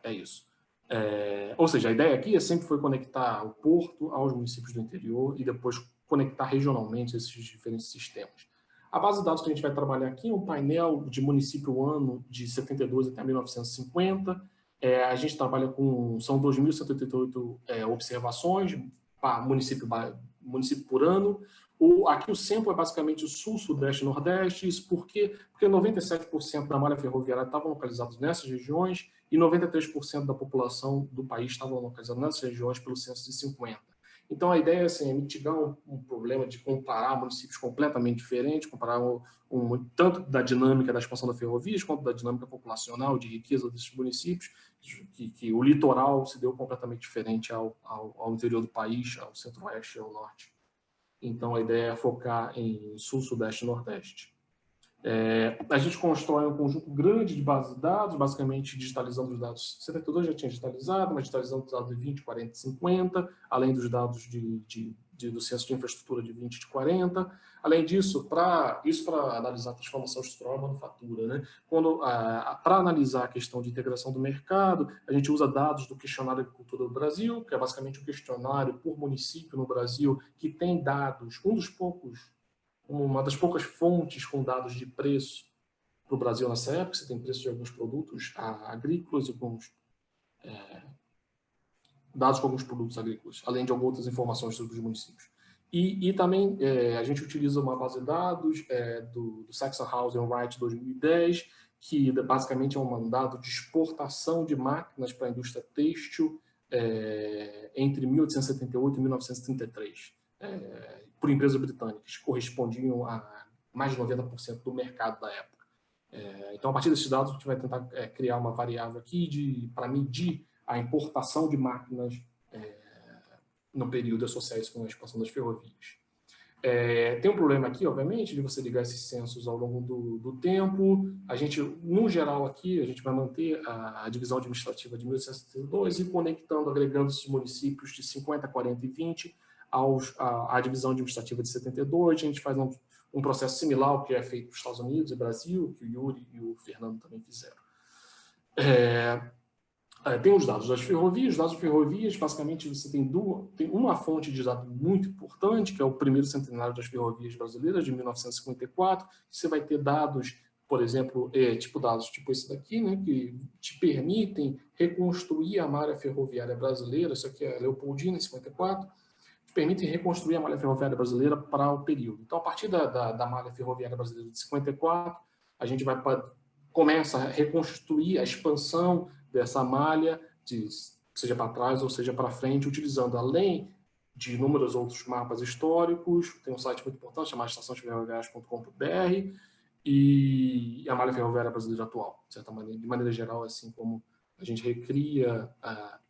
é isso. Ou seja, a ideia aqui sempre foi conectar o porto aos municípios do interior e depois conectar regionalmente esses diferentes sistemas. A base de dados que a gente vai trabalhar aqui é um painel de município ano de 72 até 1950. A gente trabalha são 2.188 observações para município por ano. Aqui o sample é basicamente o sul, sudeste e nordeste. Isso porque 97% da malha ferroviária estavam localizados nessas regiões e 93% da população do país estavam localizados nessas regiões pelo censo de 50. Então, a ideia é mitigar um problema de comparar municípios completamente diferentes, comparar tanto da dinâmica da expansão da ferrovia, quanto da dinâmica populacional, de riqueza desses municípios, que o litoral se deu completamente diferente ao interior do país, ao centro-oeste e ao norte. Então, a ideia é focar em sul, sudeste e nordeste. A gente constrói um conjunto grande de bases de dados, basicamente digitalizando os dados. 72 já tinha digitalizado, mas digitalizando os dados de 20, 40 e 50, além dos dados do censo de infraestrutura de 20 e de 40. Além disso, para analisar a transformação estrutural e manufatura, né? Para analisar a questão de integração do mercado, a gente usa dados do questionário de agricultura do Brasil, que é basicamente um questionário por município no Brasil, que tem dados, uma das poucas fontes com dados de preço para o Brasil nessa época. Você tem preço de alguns produtos agrícolas e alguns dados com alguns produtos agrícolas, além de algumas outras informações sobre os municípios. E também a gente utiliza uma base de dados do Saxon House Wright 2010, que basicamente é um mandado de exportação de máquinas para a indústria têxtil entre 1878 e 1933. Por empresas britânicas, que correspondiam a mais de 90% do mercado da época. Então, a partir desses dados, a gente vai tentar criar uma variável aqui para medir a importação de máquinas no período associado com a expansão das ferrovias. Tem um problema aqui, obviamente, de você ligar esses censos ao longo do tempo. A gente, no geral aqui, a gente vai manter a divisão administrativa de 1862 e conectando, agregando esses municípios de 50, 40 e 20 à divisão administrativa de 72, a gente faz um processo similar ao que é feito nos Estados Unidos e Brasil, que o Yuri e o Fernando também fizeram. Tem os dados das ferrovias. Os dados de ferrovias, basicamente, você tem uma fonte de dados muito importante, que é o primeiro centenário das ferrovias brasileiras, de 1954. Você vai ter dados, por exemplo, dados tipo esse daqui, né, que te permitem reconstruir a malha ferroviária brasileira. Isso aqui é Leopoldina, em 54. Te permitem reconstruir a malha ferroviária brasileira para o período. Então, a partir da malha ferroviária brasileira de 54, a gente começa a reconstruir a expansão dessa malha, seja para trás ou seja para frente, utilizando, além de inúmeros outros mapas históricos, tem um site muito importante chamado estaçõesferroviárias.com.br, e a malha ferroviária brasileira atual, de maneira geral, assim como a gente recria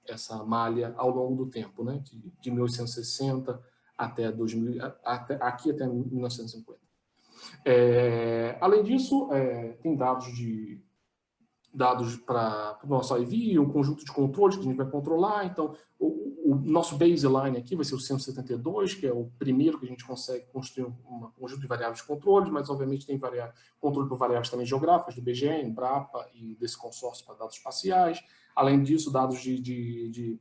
essa malha ao longo do tempo, né, de 1860 até 2000, aqui até 1950. Além disso, tem dados para o nosso IV, um conjunto de controles que a gente vai controlar. Então, o nosso baseline aqui vai ser o 172, que é o primeiro que a gente consegue construir um conjunto de variáveis de controle, mas, obviamente, tem controle por variáveis também geográficas, do IBGE, Embrapa e desse consórcio para dados espaciais. Além disso, dados de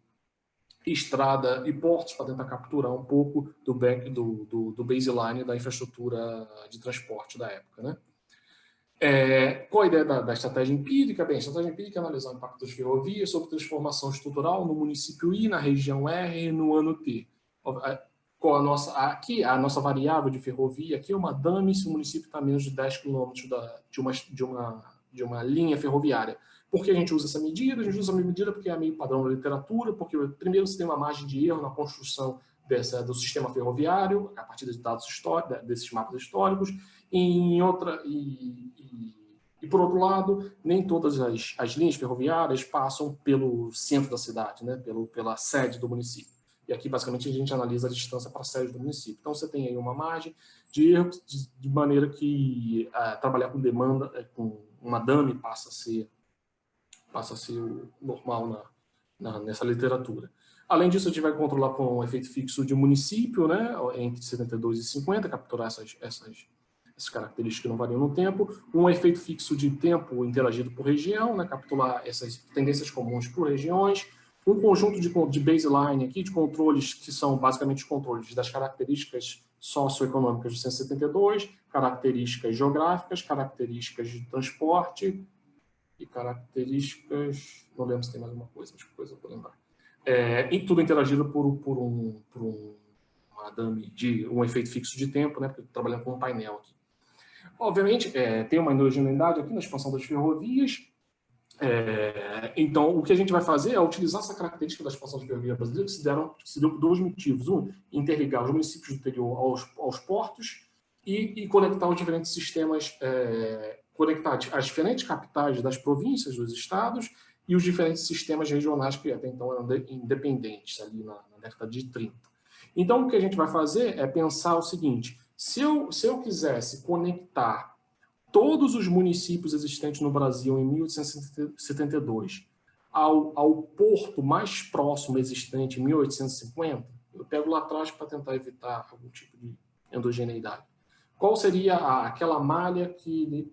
estrada e portos, para tentar capturar um pouco do baseline da infraestrutura de transporte da época, né? Qual a ideia da estratégia empírica? Bem, a estratégia empírica é analisar o impacto das ferrovias sobre transformação estrutural no município I, na região R, no ano T. Aqui, a nossa variável de ferrovia, aqui é uma dummy se o município está a menos de 10 km de uma linha ferroviária. Por que a gente usa essa medida? A gente usa essa medida porque é meio padrão da literatura, porque, primeiro, você tem uma margem de erro na construção do sistema ferroviário, a partir de dados desses mapas históricos, e por outro lado, nem todas as linhas ferroviárias passam pelo centro da cidade, né, pela sede do município. E aqui, basicamente, a gente analisa a distância para a sede do município. Então, você tem aí uma margem de erro, de maneira que trabalhar com demanda, com uma dummy passa a ser o normal nessa literatura. Além disso, a gente vai controlar com um efeito fixo de município, né, entre 72 e 50, capturar essas características que não variam no tempo. Um efeito fixo de tempo interagido por região, né, capturar essas tendências comuns por regiões. Um conjunto de baseline aqui, de controles que são basicamente os controles das características socioeconômicas do 172, características geográficas, características de transporte e características... Não lembro se tem mais uma coisa, acho que coisa eu vou lembrar. E tudo interagido por uma dummy um efeito fixo de tempo, né, porque trabalhando com um painel aqui. Obviamente, tem uma heterogeneidade aqui na expansão das ferrovias. Então, o que a gente vai fazer é utilizar essa característica da expansão das ferrovias brasileiras, que se deu por dois motivos. Um, interligar os municípios do interior aos portos e conectar os diferentes sistemas, conectar as diferentes capitais das províncias, dos estados, e os diferentes sistemas regionais que até então eram independentes, ali na década de 30. Então, o que a gente vai fazer é pensar o seguinte: se eu quisesse conectar todos os municípios existentes no Brasil em 1872 ao porto mais próximo existente em 1850, eu pego lá atrás para tentar evitar algum tipo de endogeneidade. Qual seria aquela malha que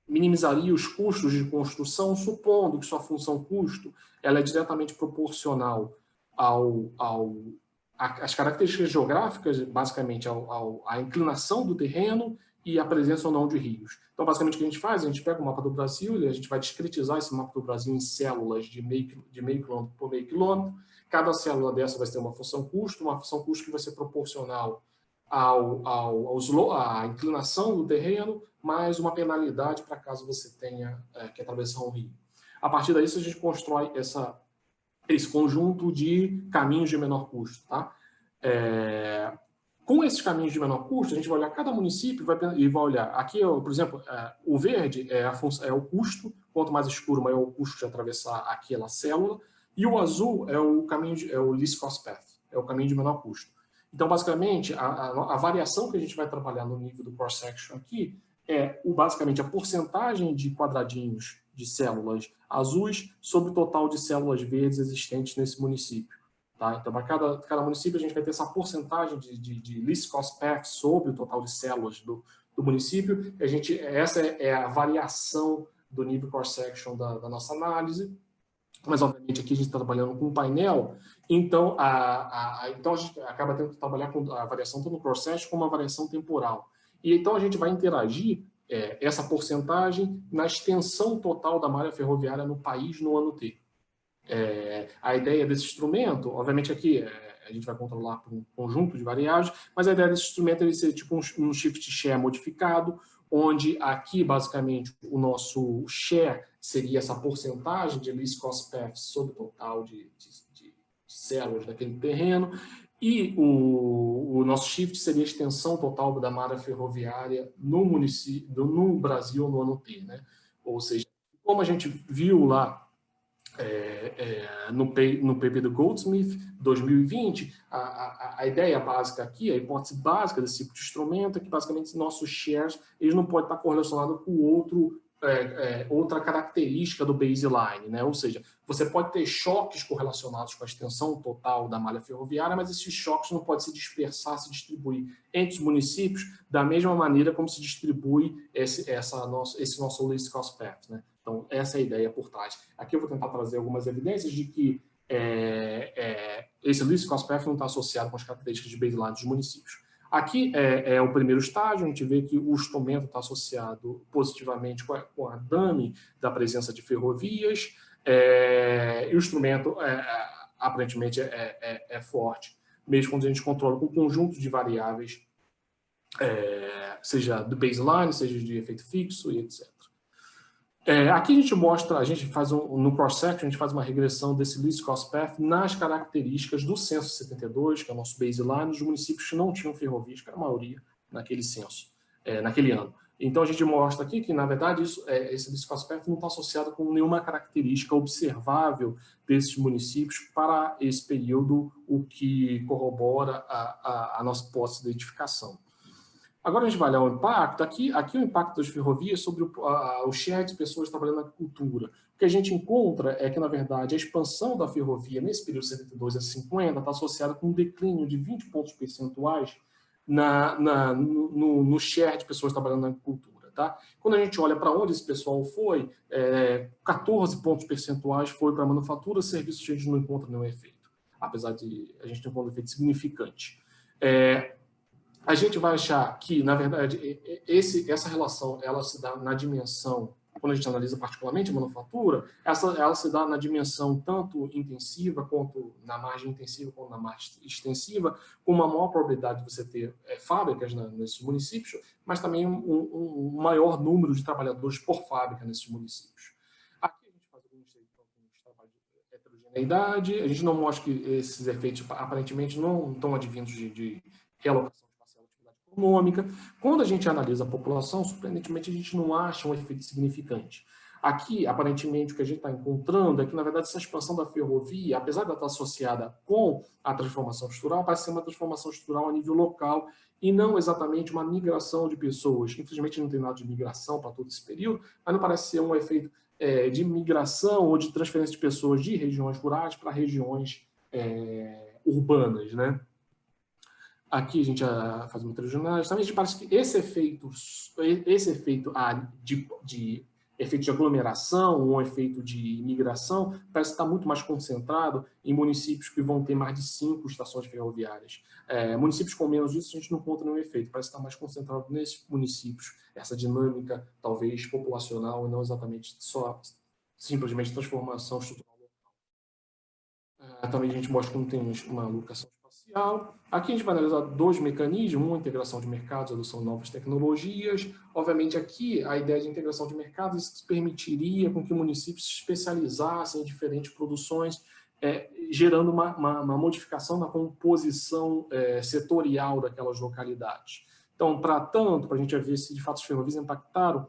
minimizaria os custos de construção, supondo que sua função custo ela é diretamente proporcional às características geográficas, basicamente à inclinação do terreno e a presença ou não de rios. Então, basicamente, o que a gente faz? A gente pega o mapa do Brasil e a gente vai discretizar esse mapa do Brasil em células de meio quilômetro por meio quilômetro. Cada célula dessa vai ter uma função custo que vai ser proporcional à inclinação do terreno, mais uma penalidade para caso você tenha que atravessar um rio. A partir daí, a gente constrói esse conjunto de caminhos de menor custo. Tá? Com esses caminhos de menor custo, a gente vai olhar cada município e vai olhar. Aqui, por exemplo, o verde é o custo, quanto mais escuro, maior o custo de atravessar aquela célula, e o azul é o least cost path, é o caminho de menor custo. Então, basicamente, a variação que a gente vai trabalhar no nível do cross-section aqui é basicamente a porcentagem de quadradinhos de células azuis sobre o total de células verdes existentes nesse município. Tá? Então, para cada município, a gente vai ter essa porcentagem de least cost path sobre o total de células do município. Essa é a variação do nível cross-section da nossa análise. Mas, obviamente, aqui a gente está trabalhando com um painel, então então a gente acaba tendo que trabalhar com a variação tanto no cross-section como a variação temporal. E então a gente vai interagir essa porcentagem na extensão total da malha ferroviária no país no ano T. A ideia desse instrumento, obviamente aqui a gente vai controlar por um conjunto de variáveis, mas a ideia desse instrumento é ser tipo um shift share modificado, onde aqui, basicamente, o nosso share seria essa porcentagem de least cost path sobre o total de células daquele terreno, e o nosso shift seria a extensão total da malha ferroviária no Brasil no ano T, né? Ou seja, como a gente viu lá no paper do Goldsmith, 2020, a ideia básica aqui, a hipótese básica desse tipo de instrumento é que, basicamente, nossos shares eles não podem estar correlacionados com outra característica do baseline, né? Ou seja, você pode ter choques correlacionados com a extensão total da malha ferroviária, mas esses choques não podem se dispersar, se distribuir entre os municípios da mesma maneira como se distribui esse nosso least cost path, né? Então, essa é a ideia por trás. Aqui eu vou tentar trazer algumas evidências de que esse least cost path não está associado com as características de baseline dos municípios. Aqui é o primeiro estágio, a gente vê que o instrumento está associado positivamente com a DAMI da presença de ferrovias, e o instrumento aparentemente é forte, mesmo quando a gente controla com um conjunto de variáveis, seja do baseline, seja de efeito fixo e etc. Aqui a gente mostra, no cross-section, a gente faz uma regressão desse least cost path nas características do censo 72, que é o nosso baseline, dos municípios que não tinham ferrovias, que era a maioria naquele censo, naquele ano. Então a gente mostra aqui que, na verdade, esse least cost path não está associado com nenhuma característica observável desses municípios para esse período, o que corrobora a nossa hipótese de identificação. Agora a gente vai olhar o impacto. Aqui o impacto das ferrovias sobre o share de pessoas trabalhando na agricultura. O que a gente encontra é que, na verdade, a expansão da ferrovia nesse período de 72 a 50 está associada com um declínio de 20 pontos percentuais no share de pessoas trabalhando na agricultura. Tá? Quando a gente olha para onde esse pessoal foi, 14 pontos percentuais foi para a manufatura, serviços a gente não encontra nenhum efeito, apesar de a gente ter um efeito significante. A gente vai achar que, na verdade, essa relação ela se dá na dimensão, quando a gente analisa particularmente a manufatura, ela se dá na dimensão tanto intensiva, quanto na margem intensiva, quanto na margem extensiva, com uma maior probabilidade de você ter fábricas nesses municípios, mas também um maior número de trabalhadores por fábrica nesses municípios. Aqui a gente faz alguns trabalhos de heterogeneidade, a gente não mostra que esses efeitos aparentemente não estão advindos de realocação econômica. Quando a gente analisa a população, surpreendentemente, a gente não acha um efeito significante. Aqui, aparentemente, o que a gente está encontrando é que, na verdade, essa expansão da ferrovia, apesar de ela estar associada com a transformação estrutural, parece ser uma transformação estrutural a nível local e não exatamente uma migração de pessoas. Infelizmente, não tem nada de migração para todo esse período, mas não parece ser um efeito de migração ou de transferência de pessoas de regiões rurais para regiões urbanas, né? Aqui a gente faz uma heterogeneidade. Também a gente parece que esse efeito de efeito de aglomeração ou efeito de migração parece estar muito mais concentrado em municípios que vão ter mais de 5 estações ferroviárias. Municípios com menos disso a gente não encontra nenhum efeito, parece estar mais concentrado nesses municípios, essa dinâmica talvez populacional e não exatamente só simplesmente transformação estrutural local. Também a gente mostra como tem uma alocação espacial. Aqui a gente vai analisar 2 mecanismos, uma integração de mercados, adoção de novas tecnologias. Obviamente aqui a ideia de integração de mercados permitiria com que municípios se especializassem em diferentes produções, gerando uma modificação na composição setorial daquelas localidades. Então, para a gente ver se de fato as ferrovias impactaram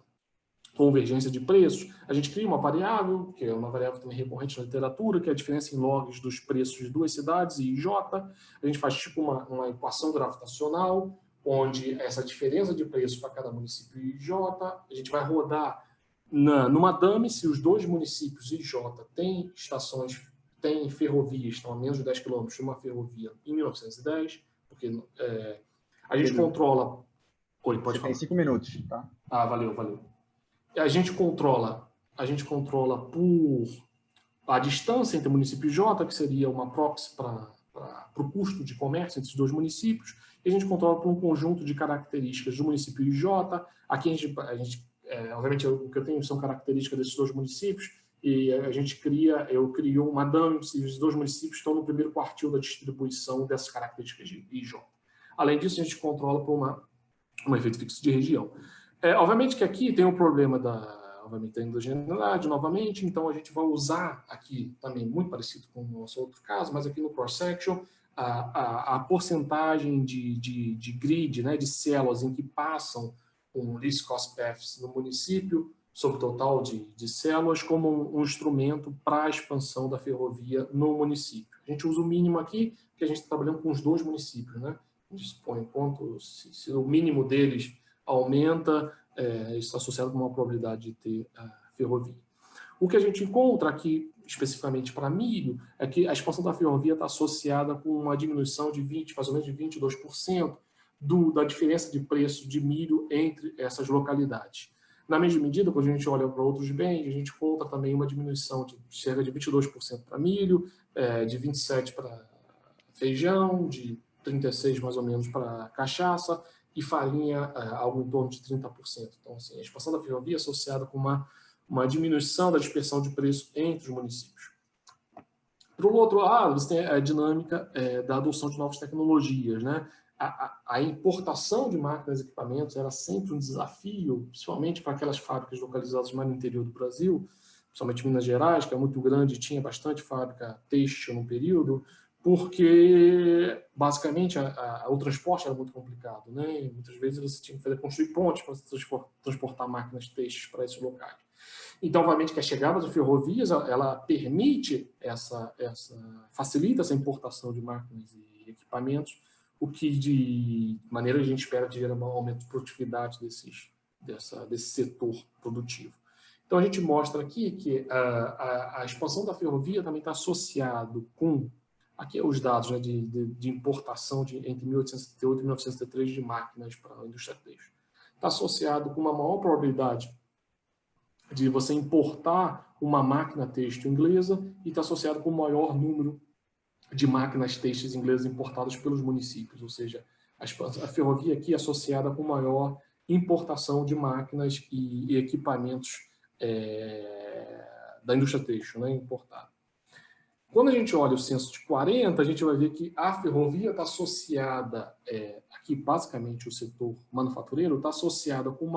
convergência de preços, a gente cria uma variável, que é uma variável também recorrente na literatura, que é a diferença em logs dos preços de 2 cidades, I e J. A gente faz tipo uma equação gravitacional, onde essa diferença de preços para cada município I e J, a gente vai rodar numa DAMI se os 2 municípios I e J têm estações tem ferrovias, estão a menos de 10 quilômetros de uma ferrovia em 1910, porque a gente controla... Oi, pode falar. Tem 5 minutos, tá? Ah, valeu. A gente controla por a distância entre o município e J, que seria uma proxy para o custo de comércio entre os dois municípios, e a gente controla por um conjunto de características do município e J. Aqui obviamente, o que eu tenho são características desses dois municípios, e eu crio uma DAM, os dois municípios estão no primeiro quartil da distribuição dessas características de IJ. Além disso, a gente controla por um efeito fixo de região. Obviamente que aqui tem um problema da endogeneidade, novamente, então a gente vai usar aqui também, muito parecido com o nosso outro caso, mas aqui no cross-section, a porcentagem de grid, né, de células em que passam um least cost paths no município, sobre o total de células, como um instrumento para a expansão da ferrovia no município. A gente usa o mínimo aqui, porque a gente está trabalhando com os dois municípios, né? A gente supõe quanto, se o mínimo deles aumenta, isso está associado com uma probabilidade de ter ferrovia. O que a gente encontra aqui, especificamente para milho, é que a expansão da ferrovia está associada com uma diminuição de mais ou menos de 22% da diferença de preço de milho entre essas localidades. Na mesma medida, quando a gente olha para outros bens, a gente encontra também uma diminuição de cerca de 22% para milho, de 27% para feijão, de 36% mais ou menos para cachaça, e farinha algo em torno de 30%. Então, assim, a expansão da ferrovia é associada com uma diminuição da dispersão de preço entre os municípios. Por outro lado, você tem a dinâmica da adoção de novas tecnologias, né? A importação de máquinas e equipamentos era sempre um desafio, principalmente para aquelas fábricas localizadas mais no interior do Brasil, principalmente Minas Gerais, que é muito grande e tinha bastante fábrica têxtil no período, porque, basicamente, o transporte era muito complicado, né? E muitas vezes você tinha que construir pontes para transportar máquinas têxteis para esses locais. Então, obviamente, que a chegada das ferrovias, ela permite facilita essa importação de máquinas e equipamentos, o que, de maneira, a gente espera gerar um aumento de produtividade desse setor produtivo. Então, a gente mostra aqui que a expansão da ferrovia também está associado com, aqui os dados, né, de importação entre 1878 e 1973 de máquinas para a indústria têxtil. Está associado com uma maior probabilidade de você importar uma máquina têxtil inglesa e está associado com o maior número de máquinas têxteis inglesas importadas pelos municípios, ou seja, a ferrovia aqui é associada com maior importação de máquinas e equipamentos da indústria têxtil, né, importada. Quando a gente olha o censo de 40, a gente vai ver que a ferrovia está associada, aqui basicamente o setor manufatureiro, está associada com um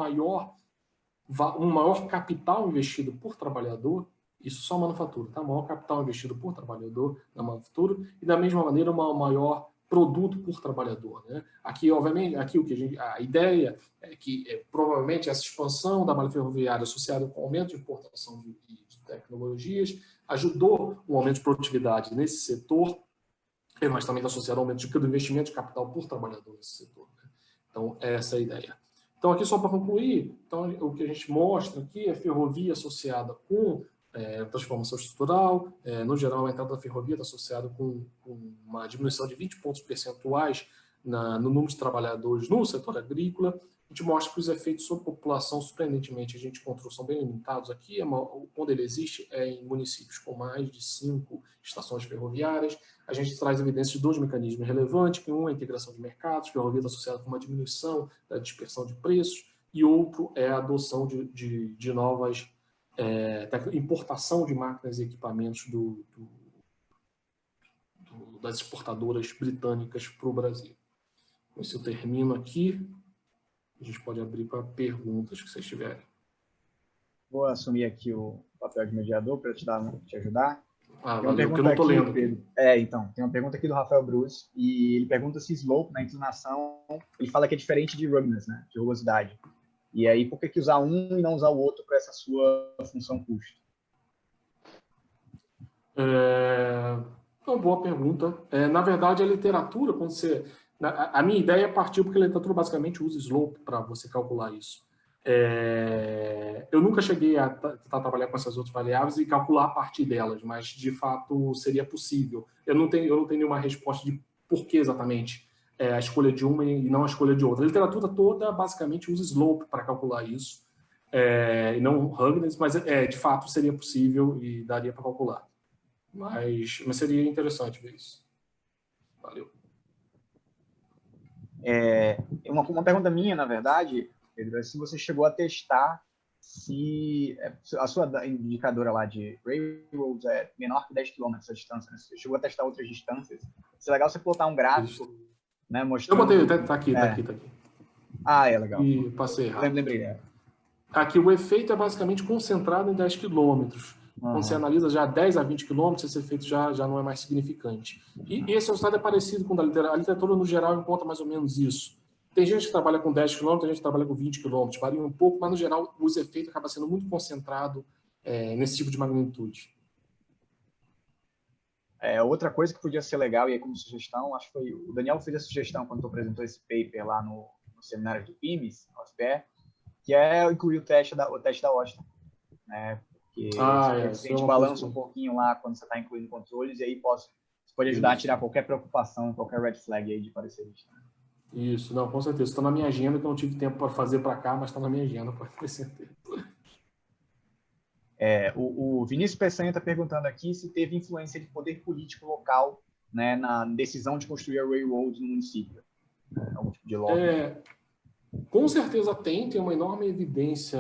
maior capital investido por trabalhador, isso só manufatura, tá? Maior capital investido por trabalhador na manufatura e, da mesma maneira, um maior produto por trabalhador, né? Aqui, obviamente, a ideia é que provavelmente essa expansão da malha ferroviária associada com o aumento de importação de tecnologias ajudou o aumento de produtividade nesse setor, mas também está associado ao aumento do investimento de capital por trabalhador nesse setor, né? Então, essa é a ideia. Então, aqui só para concluir, então, o que a gente mostra aqui é ferrovia associada com transformação estrutural. No geral, a entrada da ferrovia está associada com uma diminuição de 20 pontos percentuais no número de trabalhadores no setor agrícola. A gente mostra que os efeitos sobre a população, surpreendentemente, a gente encontrou, são bem limitados aqui, quando ele existe em municípios com mais de 5 estações ferroviárias. A gente traz evidências de 2 mecanismos relevantes, que um é a integração de mercados, a ferrovia está associada com uma diminuição da dispersão de preços, e outro é a adoção de novas importação de máquinas e equipamentos das exportadoras britânicas para o Brasil. Com isso eu termino aqui. A gente pode abrir para perguntas que vocês tiverem. Vou assumir aqui o papel de mediador para te ajudar. Valeu, porque eu não estou lendo. Pedro. Então, tem uma pergunta aqui do Rafael Bruce, e ele pergunta se slope na inclinação, ele fala que é diferente de ruggedness, né, de rugosidade. E aí, por que usar um e não usar o outro para essa sua função custo? Uma boa pergunta. Na verdade, a literatura, a minha ideia partiu porque a literatura basicamente usa slope para você calcular isso. Eu nunca cheguei a tentar trabalhar com essas outras variáveis e calcular a partir delas, mas, de fato, seria possível. Eu não tenho nenhuma resposta de por que exatamente a escolha de uma e não a escolha de outra. A literatura toda, basicamente, usa slope para calcular isso, e não Huggins, mas, de fato, seria possível e daria para calcular. Mas seria interessante ver isso. Valeu. Uma pergunta minha, na verdade, Pedro, é se você chegou a testar se a sua indicadora lá de Railroads é menor que 10 km a distância, né? Você chegou a testar outras distâncias. Seria legal você botar um gráfico, né, mostrando... Eu botei, tá aqui. Ah, é legal. E passei rápido. Lembrei. Aqui o efeito é basicamente concentrado em 10 km. Quando você analisa já 10 a 20 km, esse efeito já não é mais significante. E esse resultado é parecido com o da literatura. A literatura, no geral, encontra mais ou menos isso. Tem gente que trabalha com 10 km, tem gente que trabalha com 20 km. Varia um pouco, mas, no geral, o efeito acaba sendo muito concentrado nesse tipo de magnitude. Outra coisa que podia ser legal, e aí como sugestão, acho que foi o Daniel fez a sugestão quando apresentou esse paper lá no seminário do PIMES, no UFPE, que é incluir o teste da Austin, né? Porque a gente balança um pouquinho lá quando você está incluindo controles, e aí você pode ajudar a tirar qualquer preocupação, qualquer red flag aí de parecerista. Né? Isso, não, com certeza. Está na minha agenda, que eu não tive tempo para fazer para cá, mas está na minha agenda, pode ter certeza. O Vinícius Peçanha está perguntando aqui se teve influência de poder político local, né, na decisão de construir a railroad no município. Algum tipo de lobby. Com certeza tem uma enorme evidência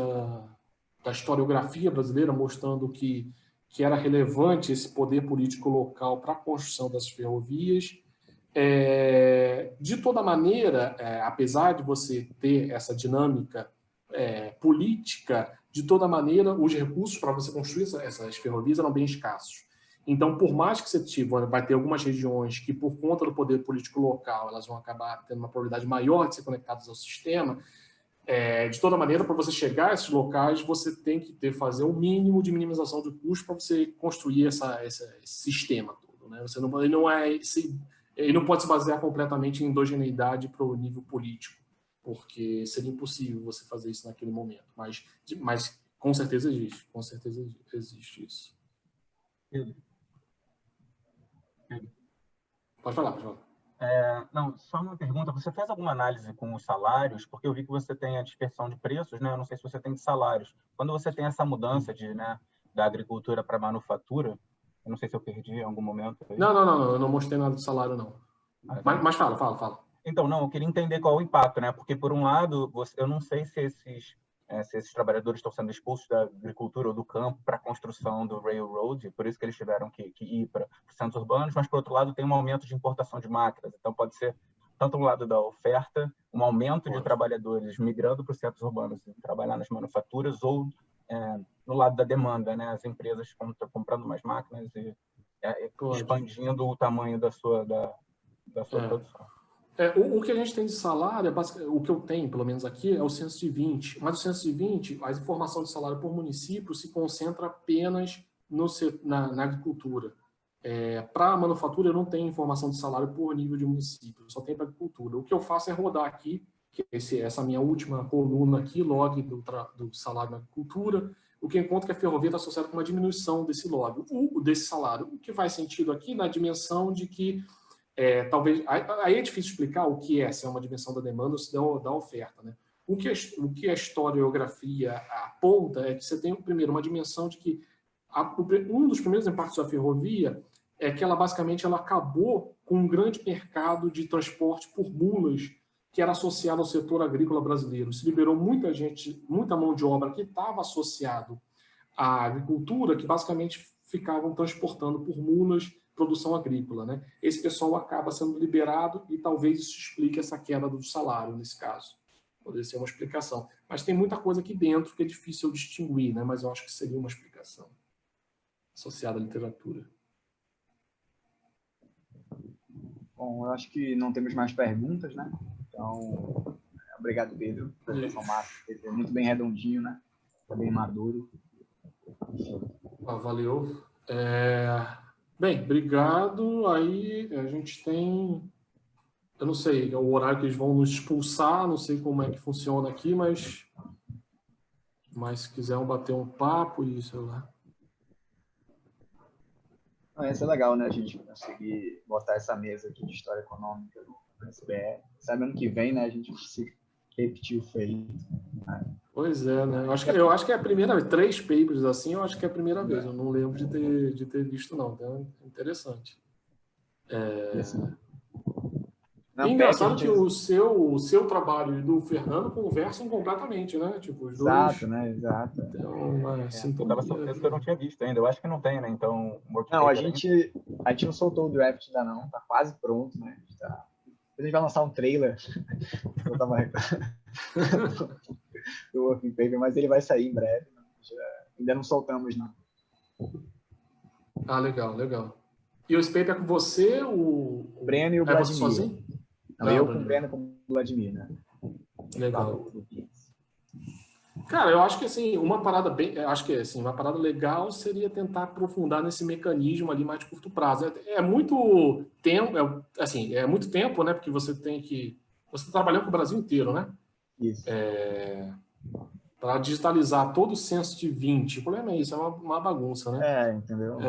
da historiografia brasileira mostrando que era relevante esse poder político local para a construção das ferrovias. De toda maneira, apesar de você ter essa dinâmica política, de toda maneira, os recursos para você construir essas ferrovias eram bem escassos. Então, por mais que você vai ter algumas regiões que, por conta do poder político local, elas vão acabar tendo uma probabilidade maior de ser conectadas ao sistema, de toda maneira, para você chegar a esses locais, você tem que fazer o mínimo de minimização de custo para você construir esse sistema todo. Né? Ele não pode se basear completamente em endogeneidade para o nível político, porque seria impossível você fazer isso naquele momento. Mas com certeza existe isso. Pode falar. Não, só uma pergunta. Você fez alguma análise com os salários? Porque eu vi que você tem a dispersão de preços, né? Eu não sei se você tem de salários. Quando você tem essa mudança da agricultura para a manufatura, eu não sei se eu perdi em algum momento. Não, eu não mostrei nada de salário, não. Mas fala. Então, não, eu queria entender qual é o impacto, né? Porque, por um lado, eu não sei se esses trabalhadores estão sendo expulsos da agricultura ou do campo para a construção do railroad, por isso que eles tiveram que ir para os centros urbanos, mas, por outro lado, tem um aumento de importação de máquinas. Então, pode ser, tanto no lado da oferta, um aumento de trabalhadores migrando para os centros urbanos e trabalhar nas manufaturas, ou no lado da demanda, né? As empresas comprando mais máquinas e expandindo o tamanho da sua produção. O que a gente tem de salário, o que eu tenho, pelo menos aqui, é o censo de 20. Mas o censo de 20, a informação de salário por município se concentra apenas na agricultura. Para a manufatura, eu não tenho informação de salário por nível de município, só tem para agricultura. O que eu faço é rodar aqui, que essa minha última coluna aqui, log do salário na agricultura, o que encontro que a ferrovia está associada com uma diminuição desse log, desse salário. O que faz sentido aqui na dimensão de que talvez aí é difícil explicar o que se é uma dimensão da demanda ou se da oferta, né? O que a historiografia aponta é que você tem primeiro uma dimensão de que um dos primeiros impactos da ferrovia é que ela basicamente acabou com um grande mercado de transporte por mulas que era associado ao setor agrícola brasileiro. Se liberou muita mão de obra que estava associado à agricultura, que basicamente ficavam transportando por mulas produção agrícola, né? Esse pessoal acaba sendo liberado e talvez isso explique essa queda do salário, nesse caso. Poderia ser uma explicação. Mas tem muita coisa aqui dentro que é difícil distinguir, né? Mas eu acho que seria uma explicação associada à literatura. Bom, eu acho que não temos mais perguntas, né? Então, obrigado, Pedro, pela informação. É muito bem redondinho, né? Está bem maduro. Valeu. Bem, obrigado. Aí a gente tem, eu não sei, é o horário que eles vão nos expulsar, não sei como é que funciona aqui, mas Mas se quiser bater um papo e sei lá. Ia ser legal, né? A gente conseguir botar essa mesa aqui de história econômica no SBE. Sabe, ano que vem, né? A gente conseguir repetir o feito. Pois é, né? Eu acho que é a primeira vez. 3 papers assim, eu acho que é a primeira vez. Eu não lembro de ter visto, não. Então, é interessante. Não, E engraçado gente... que o seu trabalho e do Fernando conversam completamente, né? Tipo, os Exato, dois. né? Exato. Então, Eu estava surpreso que eu não tinha visto ainda. Eu acho que não tem, né? Então, não, a gente não soltou o draft ainda não. Tá quase pronto, né? A gente vai lançar um trailer. Eu tava do working paper, mas ele vai sair em breve. Ainda não soltamos, não. Ah, legal, legal. E esse paper é com você, o Breno e o Vladimir. Vladimir. Você sozinho? Não, eu com o Breno e com o Vladimir, né? Legal. Cara, eu acho que assim, uma parada legal seria tentar aprofundar nesse mecanismo ali mais de curto prazo. É muito tempo, é muito tempo, né? Porque você está trabalhando com o Brasil inteiro, né? Isso. Para digitalizar todo o censo de 20. O problema é isso, é uma bagunça, né? Entendeu?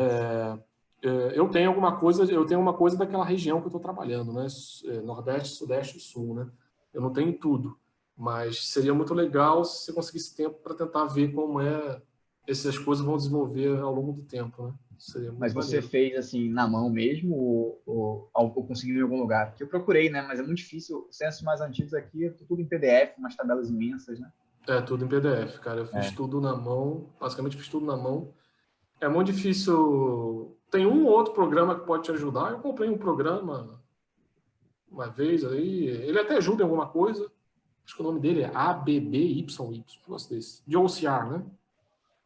Eu tenho uma coisa daquela região que eu estou trabalhando, né? Nordeste, Sudeste e Sul, né? Eu não tenho tudo, mas seria muito legal se você conseguisse tempo para tentar ver como essas coisas vão desenvolver ao longo do tempo, né? Seria muito mas você maneiro. fez assim na mão mesmo ou conseguiu em algum lugar? Porque eu procurei, né? Mas é muito difícil. Os censos mais antigos aqui, tudo em PDF, umas tabelas imensas, né? Tudo em PDF, cara. Eu fiz tudo na mão, basicamente fiz tudo na mão. É muito difícil. Tem um ou outro programa que pode te ajudar. Eu comprei um programa uma vez aí. Ele até ajuda em alguma coisa. Acho que o nome dele é ABBYY, um negócio desse. De OCR, né?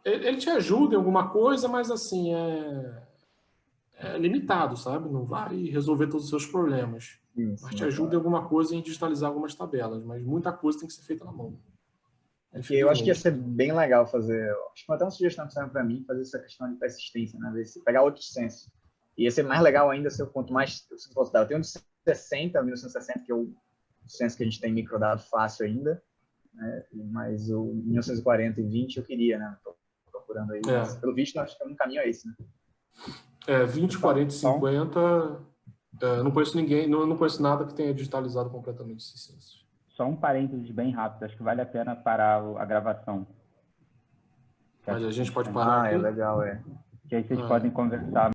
Ele te ajuda em alguma coisa, mas assim, é limitado, sabe? Não vai resolver todos os seus problemas. Mas te ajuda em alguma coisa em digitalizar algumas tabelas. Mas muita coisa tem que ser feita na mão. Eu acho que ia ser bem legal fazer. Acho que até uma sugestão que saiu para mim, fazer essa questão de persistência, né? Pegar outros censos. Ia ser mais legal ainda se eu quanto mais eu considerar. Eu tenho um de 1960, que é o censo que a gente tem microdado fácil ainda, né? Mas o 1940 e 20 eu queria, né? Estou procurando aí. Mas, pelo visto, acho que o caminho é esse, né? 20, 40 e 50. Não conheço ninguém, não conheço nada que tenha digitalizado completamente esses censos. Só um parênteses bem rápido, acho que vale a pena parar a gravação. Mas a gente pode parar aqui? É legal, Que aí vocês podem conversar